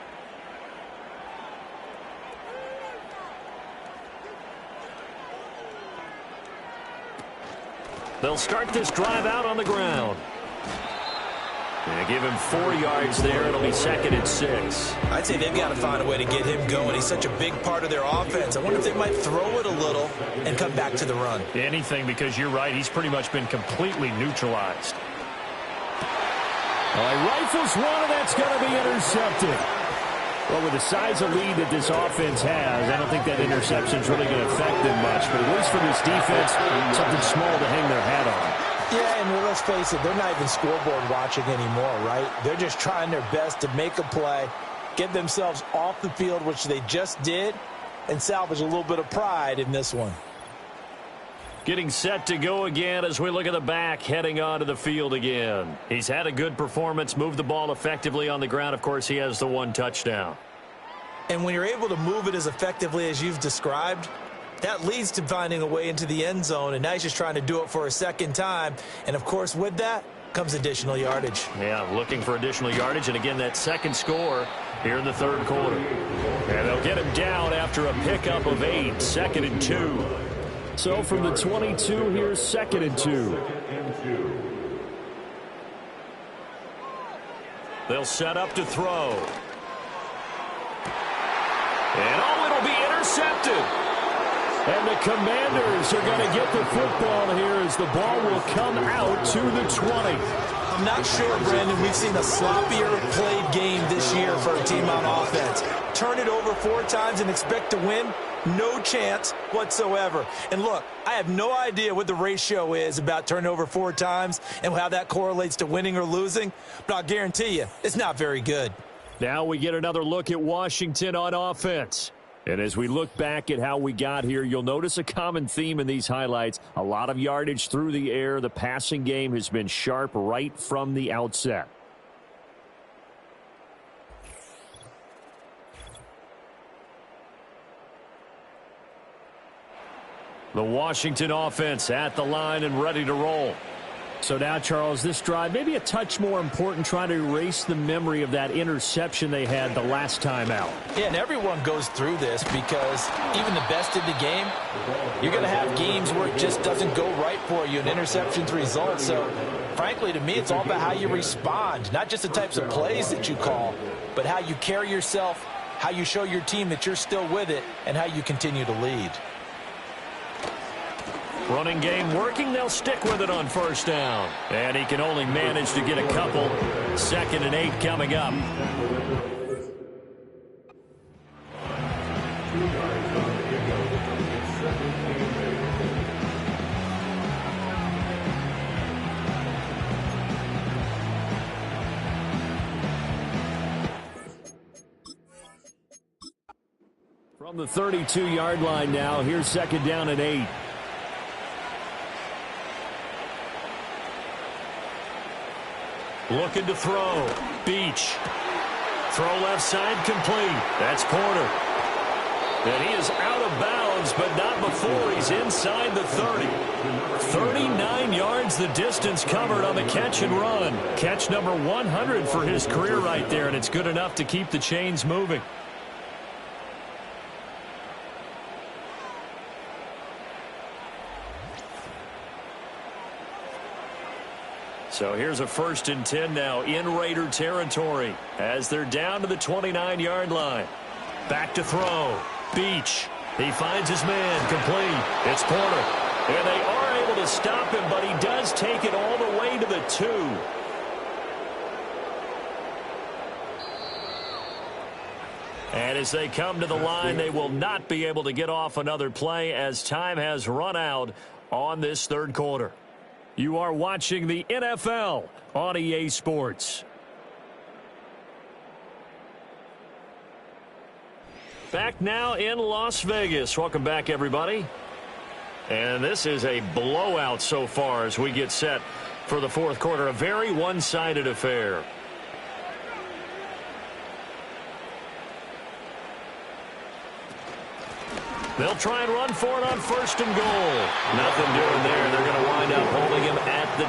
They'll start this drive out on the ground. They give him 4 yards there. It'll be second and 6. I'd say they've got to find a way to get him going. He's such a big part of their offense. I wonder if they might throw it a little and come back to the run. Anything, because you're right. He's pretty much been completely neutralized. Well, he rifles one, and that's going to be intercepted. Well, with the size of lead that this offense has, I don't think that interception is really going to affect them much. But at least for this defense, something small to hang their hat on. Yeah, and let's face it, they're not even scoreboard watching anymore, right? They're just trying their best to make a play, get themselves off the field, which they just did, and salvage a little bit of pride in this one. Getting set to go again as we look at the back, heading onto the field again. He's had a good performance, moved the ball effectively on the ground. Of course, he has the 1 touchdown. And when you're able to move it as effectively as you've described, that leads to finding a way into the end zone, and now he's just trying to do it for a second time. And, of course, with that comes additional yardage. Yeah, looking for additional yardage, and again, that second score here in the third quarter. And they'll get him down after a pickup of 8, second and 2. So from the 22, here's second and 2. They'll set up to throw. And it'll be intercepted. And the Commanders are going to get the football here as the ball will come out to the 20. I'm not sure, Brandon, we've seen a sloppier played game this year for a team on offense. Turn it over 4 times and expect to win? No chance whatsoever. And look, I have no idea what the ratio is about turning over 4 times and how that correlates to winning or losing, but I'll guarantee you it's not very good. Now we get another look at Washington on offense. And as we look back at how we got here, you'll notice a common theme in these highlights. A lot of yardage through the air. The passing game has been sharp right from the outset. The Washington offense at the line and ready to roll. So now, Charles, this drive maybe a touch more important, trying to erase the memory of that interception they had the last time out. Yeah, and everyone goes through this because even the best in the game, you're going to have games where it just doesn't go right for you and interceptions result. So, frankly, to me, it's all about how you respond, not just the types of plays that you call, but how you carry yourself, how you show your team that you're still with it, and how you continue to lead. Running game working. They'll stick with it on first down. And he can only manage to get a couple. Second and 8 coming up. From the 32-yard line now, here's second down and 8. Looking to throw. Beach. Throw left side complete. That's Porter. And he is out of bounds, but not before he's inside the 30. 39 yards the distance covered on the catch and run. Catch number 100 for his career right there, and it's good enough to keep the chains moving. So here's a 1st and 10 now in Raider territory as they're down to the 29-yard line. Back to throw. Beach. He finds his man. Complete. It's Porter. And they are able to stop him, but he does take it all the way to the 2. And as they come to the line, they will not be able to get off another play as time has run out on this 3rd quarter. You are watching the NFL on EA Sports. Back now in Las Vegas. Welcome back, everybody. And this is a blowout so far as we get set for the 4th quarter. A very one-sided affair. They'll try and run for it on 1st and goal. Nothing doing there. They're going to wind up holding him at the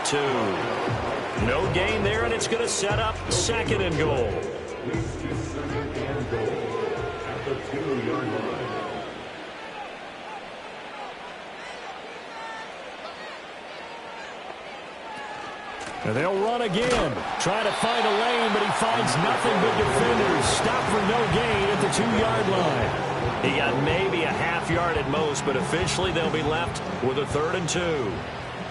2. No gain there, and it's going to set up 2nd and goal. And they'll run again. Trying to find a lane, but he finds nothing but defenders. Stop for no gain at the 2-yard line. He got maybe a half yard at most, but officially they'll be left with a 3rd and 2.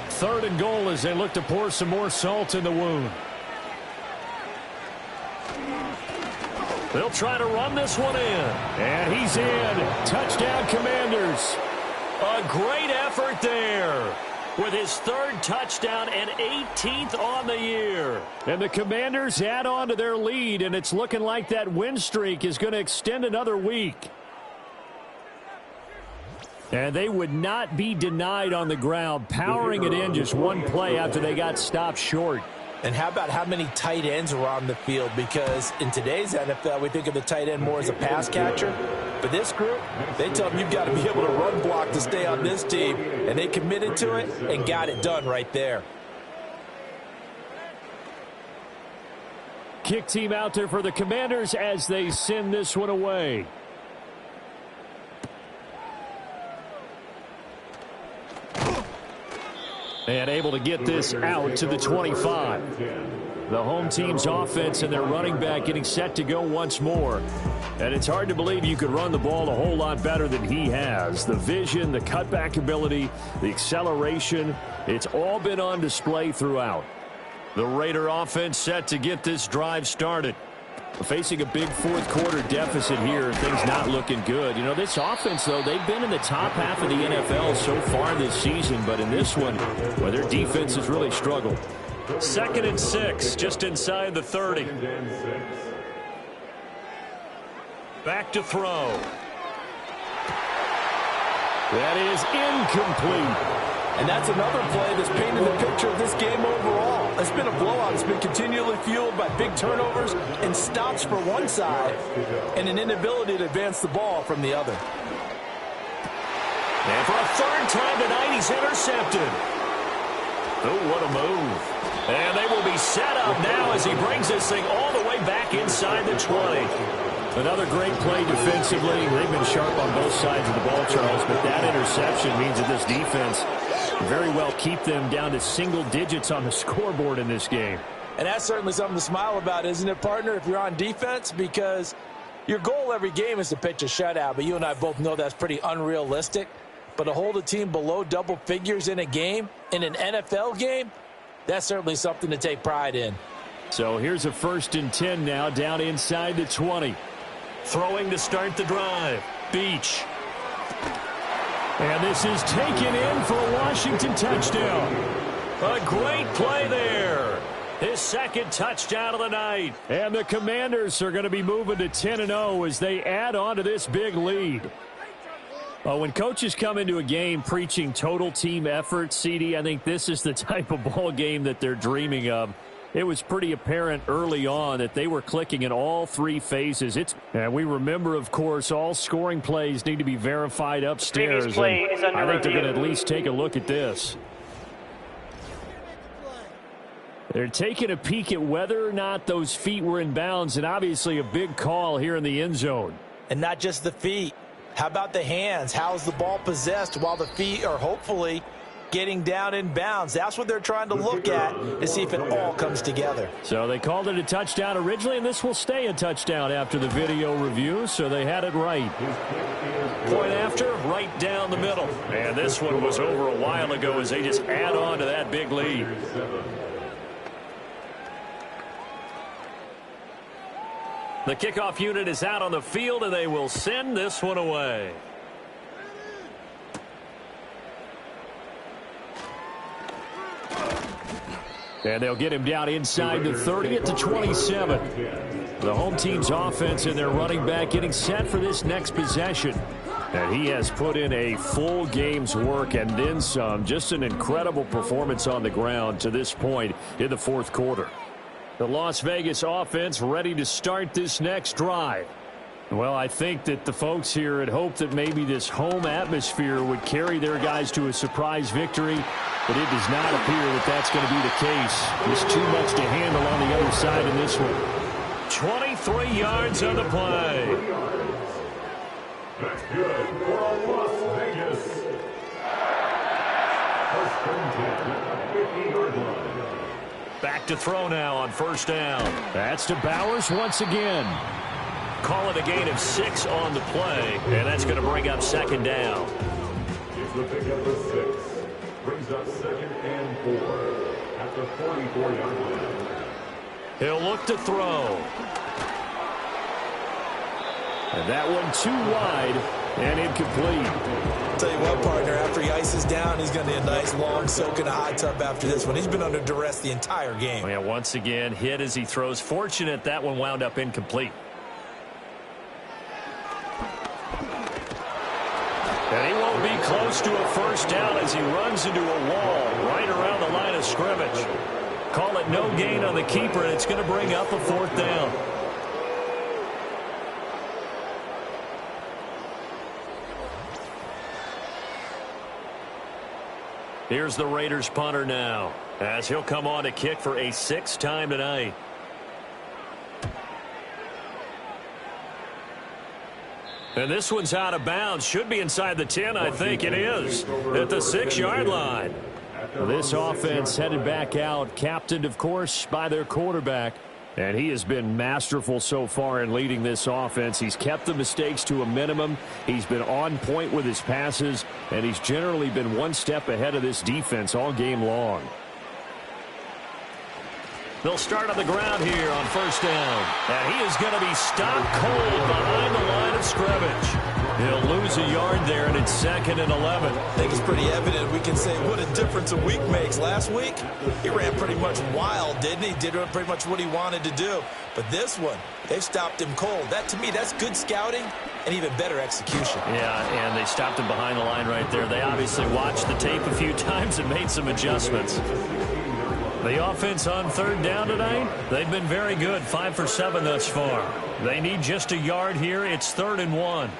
3rd and goal as they look to pour some more salt in the wound. They'll try to run this one in. And he's in. Touchdown, Commanders. A great effort there with his 3rd touchdown and 18th on the year. And the Commanders add on to their lead, and it's looking like that win streak is going to extend another week. And they would not be denied on the ground, powering it in just one play after they got stopped short. And how about how many tight ends are on the field? Because in today's NFL, we think of the tight end more as a pass catcher. But this group, they tell them you've got to be able to run block to stay on this team. And they committed to it and got it done right there. Kick team out there for the Commanders as they send this one away. And able to get this out to the 25. The home team's offense and their running back getting set to go once more. And it's hard to believe you could run the ball a whole lot better than he has. The vision, the cutback ability, the acceleration, it's all been on display throughout. The Raider offense set to get this drive started. Facing a big 4th quarter deficit here, things not looking good. You know, this offense, though, they've been in the top half of the NFL so far this season, but in this one, well, their defense has really struggled. 2nd and 6, just inside the 30. Back to throw. That is incomplete. And that's another play that's painted the picture of this game overall. It's been a blowout. It's been continually fueled by big turnovers and stops for one side and an inability to advance the ball from the other. And for a 3rd time tonight, he's intercepted. Oh, what a move. And they will be set up now as he brings this thing all the way back inside the 20. Another great play defensively. They've been sharp on both sides of the ball, Charles, but that interception means that this defense very well keep them down to single digits on the scoreboard in this game. And that's certainly something to smile about, isn't it, partner, if you're on defense? Because your goal every game is to pitch a shutout, but you and I both know that's pretty unrealistic. But to hold a team below double figures in a game, in an NFL game, that's certainly something to take pride in. So here's a 1st and 10 now down inside the 20. Throwing to start the drive. Beach. And this is taken in for a Washington touchdown. A great play there. His 2nd touchdown of the night. And the Commanders are going to be moving to 10-0 as they add on to this big lead. When coaches come into a game preaching total team effort, CD, I think this is the type of ball game that they're dreaming of. It was pretty apparent early on that they were clicking in all three phases. And we remember, of course, all scoring plays need to be verified upstairs. I think they're going to at least take a look at this. They're taking a peek at whether or not those feet were in bounds, and obviously a big call here in the end zone. And not just the feet. How about the hands? How's the ball possessed while the feet are hopefully getting down in bounds? That's what they're trying to look at to see if it all comes together. So they called it a touchdown originally, and this will stay a touchdown after the video review, so they had it right. Point after, right down the middle. And this one was over a while ago as they just add on to that big lead. The kickoff unit is out on the field, and they will send this one away. And they'll get him down inside the 30 at the 27. The home team's offense and their running back getting set for this next possession. And he has put in a full game's work and then some. Just an incredible performance on the ground to this point in the fourth quarter. The Las Vegas offense ready to start this next drive. Well, I think that the folks here had hoped that maybe this home atmosphere would carry their guys to a surprise victory, but it does not appear that that's going to be the case. There's too much to handle on the other side in this one. 23 yards on the play. That's good for Las Vegas. First and 10 at the 50-yard line. Back to throw now on first down. That's to Bowers once again. Call it a gain of 6 on the play, and that's going to bring up second down. It's the pickup of 6. Brings up second and 4 at the 44-yard line. He'll look to throw. And that one too wide and incomplete. Tell you what, partner, after he ices down, he's going to need a nice long soak in a hot tub after this one. He's been under duress the entire game. Yeah, once again, hit as he throws. Fortunate that one wound up incomplete. And he won't be close to a first down as he runs into a wall right around the line of scrimmage. Call it no gain on the keeper, and it's going to bring up a fourth down. Here's the Raiders punter now, as he'll come on to kick for a 6th time tonight. And this one's out of bounds. Should be inside the 10, I think it is, at the 6-yard line. This offense headed back out, captained, of course, by their quarterback. And he has been masterful so far in leading this offense. He's kept the mistakes to a minimum. He's been on point with his passes, and he's generally been one step ahead of this defense all game long. They'll start on the ground here on first down. And he is going to be stopped cold behind the line of scrimmage. He'll lose a yard there, and it's 2nd and 11. I think it's pretty evident. We can say what a difference a week makes. Last week, he ran pretty much wild, didn't he? Did pretty much what he wanted to do. But this one, they've stopped him cold. That, to me, that's good scouting and even better execution. Yeah, and they stopped him behind the line right there. They obviously watched the tape a few times and made some adjustments. The offense on third down tonight, they've been very good, 5 for 7 thus far. They need just a yard here. It's 3rd and 1.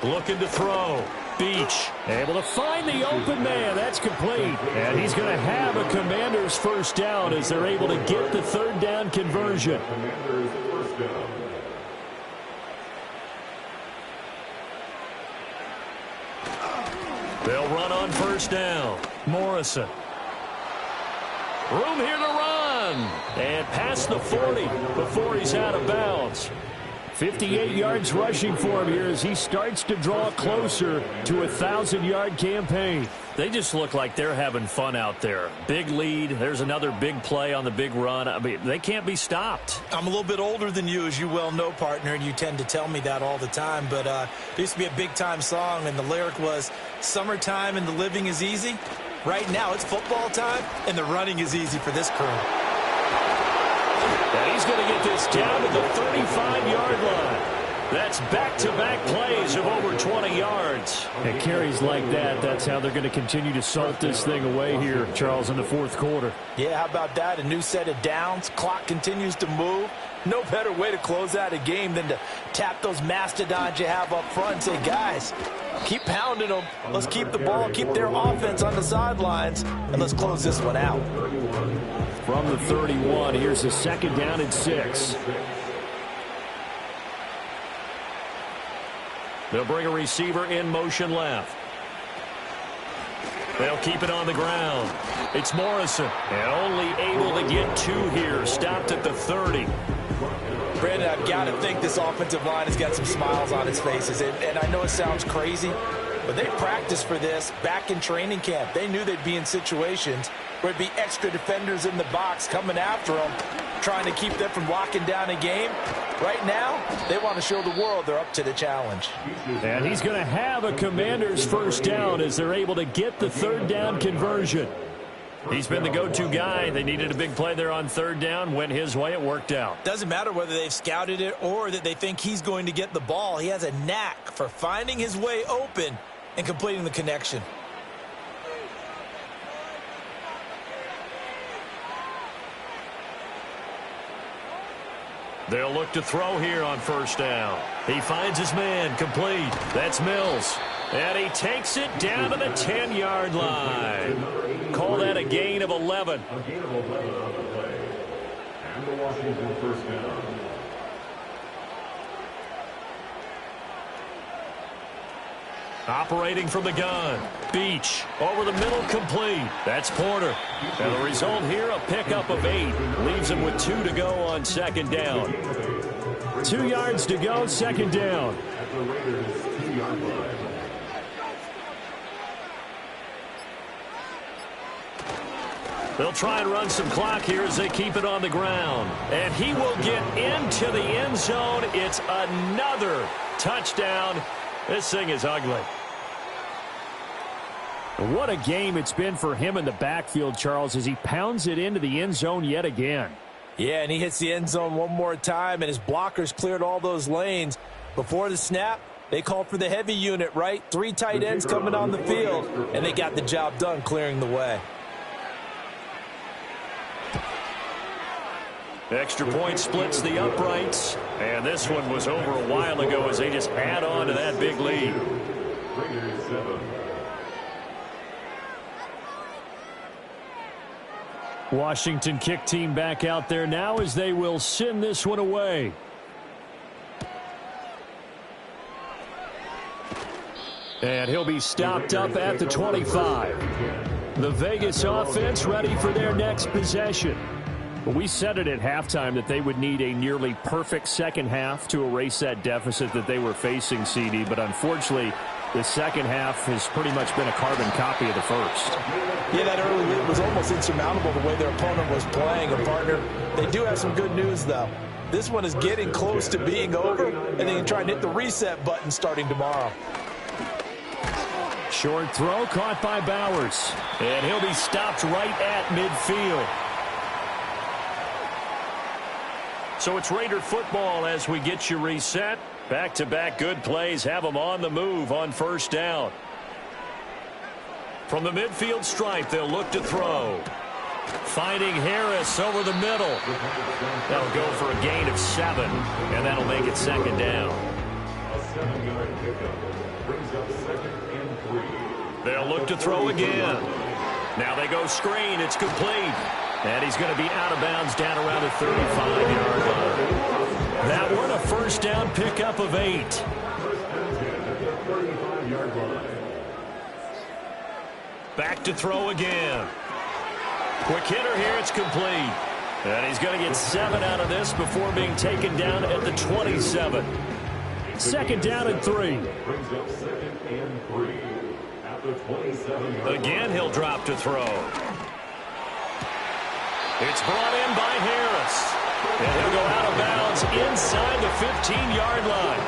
Looking to throw. Beach able to find the open man. That's complete. And he's going to have a Commander's first down as they're able to get the 3rd down conversion. They'll run on first down. Morrison. Room here to run. And past the 40 before he's out of bounds. 58 yards rushing for him here as he starts to draw closer to a 1,000-yard campaign. They just look like they're having fun out there. Big lead. There's another big play on the big run. I mean, they can't be stopped. I'm a little bit older than you, as you well know, partner, and you tend to tell me that all the time. But there used to be a big-time song, and the lyric was, "Summertime and the living is easy." Right now, it's football time, and the running is easy for this crew. And he's going to get this down to the 35-yard line. That's back-to-back plays of over 20 yards. And carries like that, that's how they're going to continue to salt this thing away here, Charles, in the fourth quarter. Yeah, how about that? A new set of downs. Clock continues to move. No better way to close out a game than to tap those mastodons you have up front and say, guys, keep pounding them. Let's keep the ball, keep their offense on the sidelines, and let's close this one out. From the 31, here's a second down and 6. They'll bring a receiver in motion left. They'll keep it on the ground. It's Morrison. And only able to get 2 here. Stopped at the 30. Brandon, I've got to think this offensive line has got some smiles on its faces. And I know it sounds crazy, but they practiced for this back in training camp. They knew they'd be in situations where there'd be extra defenders in the box coming after them, trying to keep them from locking down a game. Right now, they want to show the world they're up to the challenge. And he's going to have a Commanders first down as they're able to get the third down conversion. He's been the go-to guy. They needed a big play there on third down. Went his way. It worked out. Doesn't matter whether they've scouted it or that they think he's going to get the ball. He has a knack for finding his way open and completing the connection. They'll look to throw here on first down. He finds his man, complete. That's Mills. And he takes it down to the 10-yard line. Call that a gain of 11. A gain of 11 on the play. And the Washington first down. Operating from the gun. Beach. Over the middle, complete. That's Porter. And the result here, a pickup of 8. Leaves him with 2 to go on second down. 2 yards to go, second down. At the Raiders' 2-yard line. They'll try and run some clock here as they keep it on the ground. And he will get into the end zone. It's another touchdown. This thing is ugly. What a game it's been for him in the backfield, Charles, as he pounds it into the end zone yet again. Yeah, and he hits the end zone one more time, and his blockers cleared all those lanes. Before the snap, they called for the heavy unit, right? 3 tight ends coming on the field, and they got the job done clearing the way. Extra point splits the uprights. And this one was over a while ago as they just add on to that big lead. Raiders 7. Washington kick team back out there now as they will send this one away. And he'll be stopped up at the 25. The Vegas offense ready for their next possession. We said it at halftime that they would need a nearly perfect second half to erase that deficit that they were facing, CD. But unfortunately, the second half has pretty much been a carbon copy of the first. Yeah, that early lead was almost insurmountable the way their opponent was playing. And, partner, they do have some good news, though. This one is getting close to being over, and they can try and hit the reset button starting tomorrow. Short throw caught by Bowers. And he'll be stopped right at midfield. So it's Raider football as we get you reset. Back-to-back good plays have them on the move on first down. From the midfield stripe, they'll look to throw. Finding Harris over the middle. That'll go for a gain of 7, and that'll make it second down. A 7-yard pickup brings up 2nd and 3. They'll look to throw again. Now they go screen. It's complete. And he's going to be out of bounds down around the 35-yard line. That one, a first down pickup of 8. First and 10 at the 35-yard line. Back to throw again. Quick hitter here. It's complete. And he's going to get 7 out of this before being taken down at the 27. Second down and 3. Brings up 2nd and 3 at the 27-yard line. Again, he'll drop to throw. It's brought in by Harris. And he'll go out of bounds inside the 15-yard line.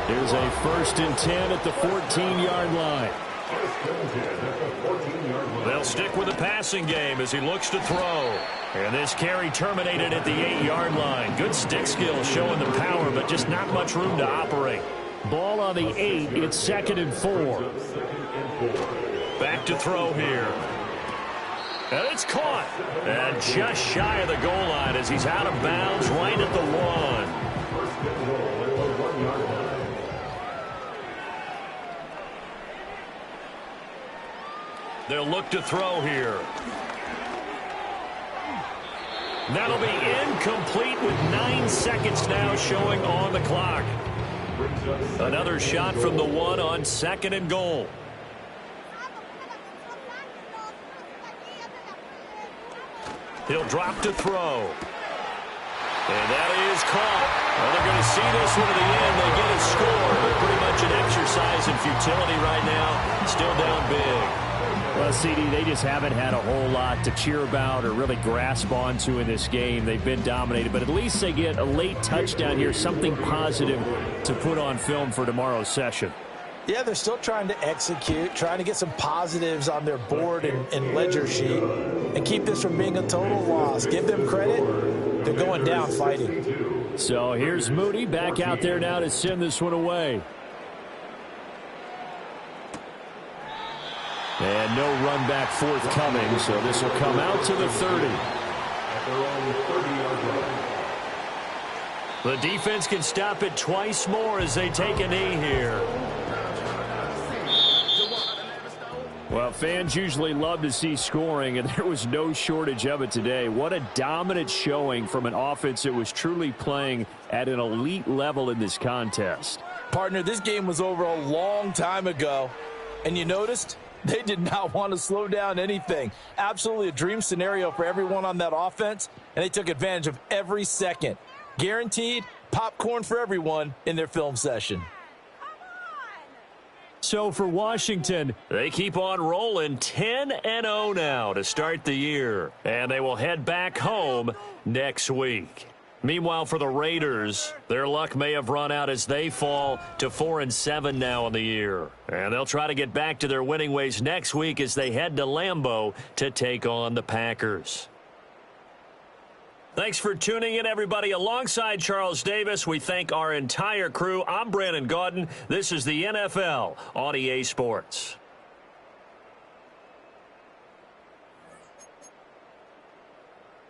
Here's a 1st and 10 at the 14-yard line. They'll stick with the passing game as he looks to throw. And this carry terminated at the 8-yard line. Good stick skill showing the power, but just not much room to operate. Ball on the 8. It's 2nd and 4. Back to throw here. And it's caught. And just shy of the goal line as he's out of bounds right at the 1. They'll look to throw here. That'll be incomplete with 9 seconds now showing on the clock. Another shot from the 1 on 2nd and goal. He'll drop to throw. And that is caught. Well, they're going to see this one to the end. They get a score, but pretty much an exercise in futility right now. Still down big. Well, CD, they just haven't had a whole lot to cheer about or really grasp onto in this game. They've been dominated, but at least they get a late touchdown here, something positive to put on film for tomorrow's session. Yeah, they're still trying to execute, trying to get some positives on their board and ledger sheet and keep this from being a total loss. Give them credit. They're going down fighting. So here's Moody back out there now to send this one away. And no run back forthcoming, so this will come out to the 30. The defense can stop it twice more as they take a knee here. Well, fans usually love to see scoring, and there was no shortage of it today. What a dominant showing from an offense that was truly playing at an elite level in this contest. Partner, this game was over a long time ago, and you noticed they did not want to slow down anything. Absolutely a dream scenario for everyone on that offense, and they took advantage of every second. Guaranteed popcorn for everyone in their film session. So for Washington, they keep on rolling 10-0 now to start the year. And they will head back home next week. Meanwhile, for the Raiders, their luck may have run out as they fall to 4-7 now in the year. And they'll try to get back to their winning ways next week as they head to Lambeau to take on the Packers. Thanks for tuning in, everybody. Alongside Charles Davis, we thank our entire crew. I'm Brandon Gaudin. This is the NFL on EA Sports.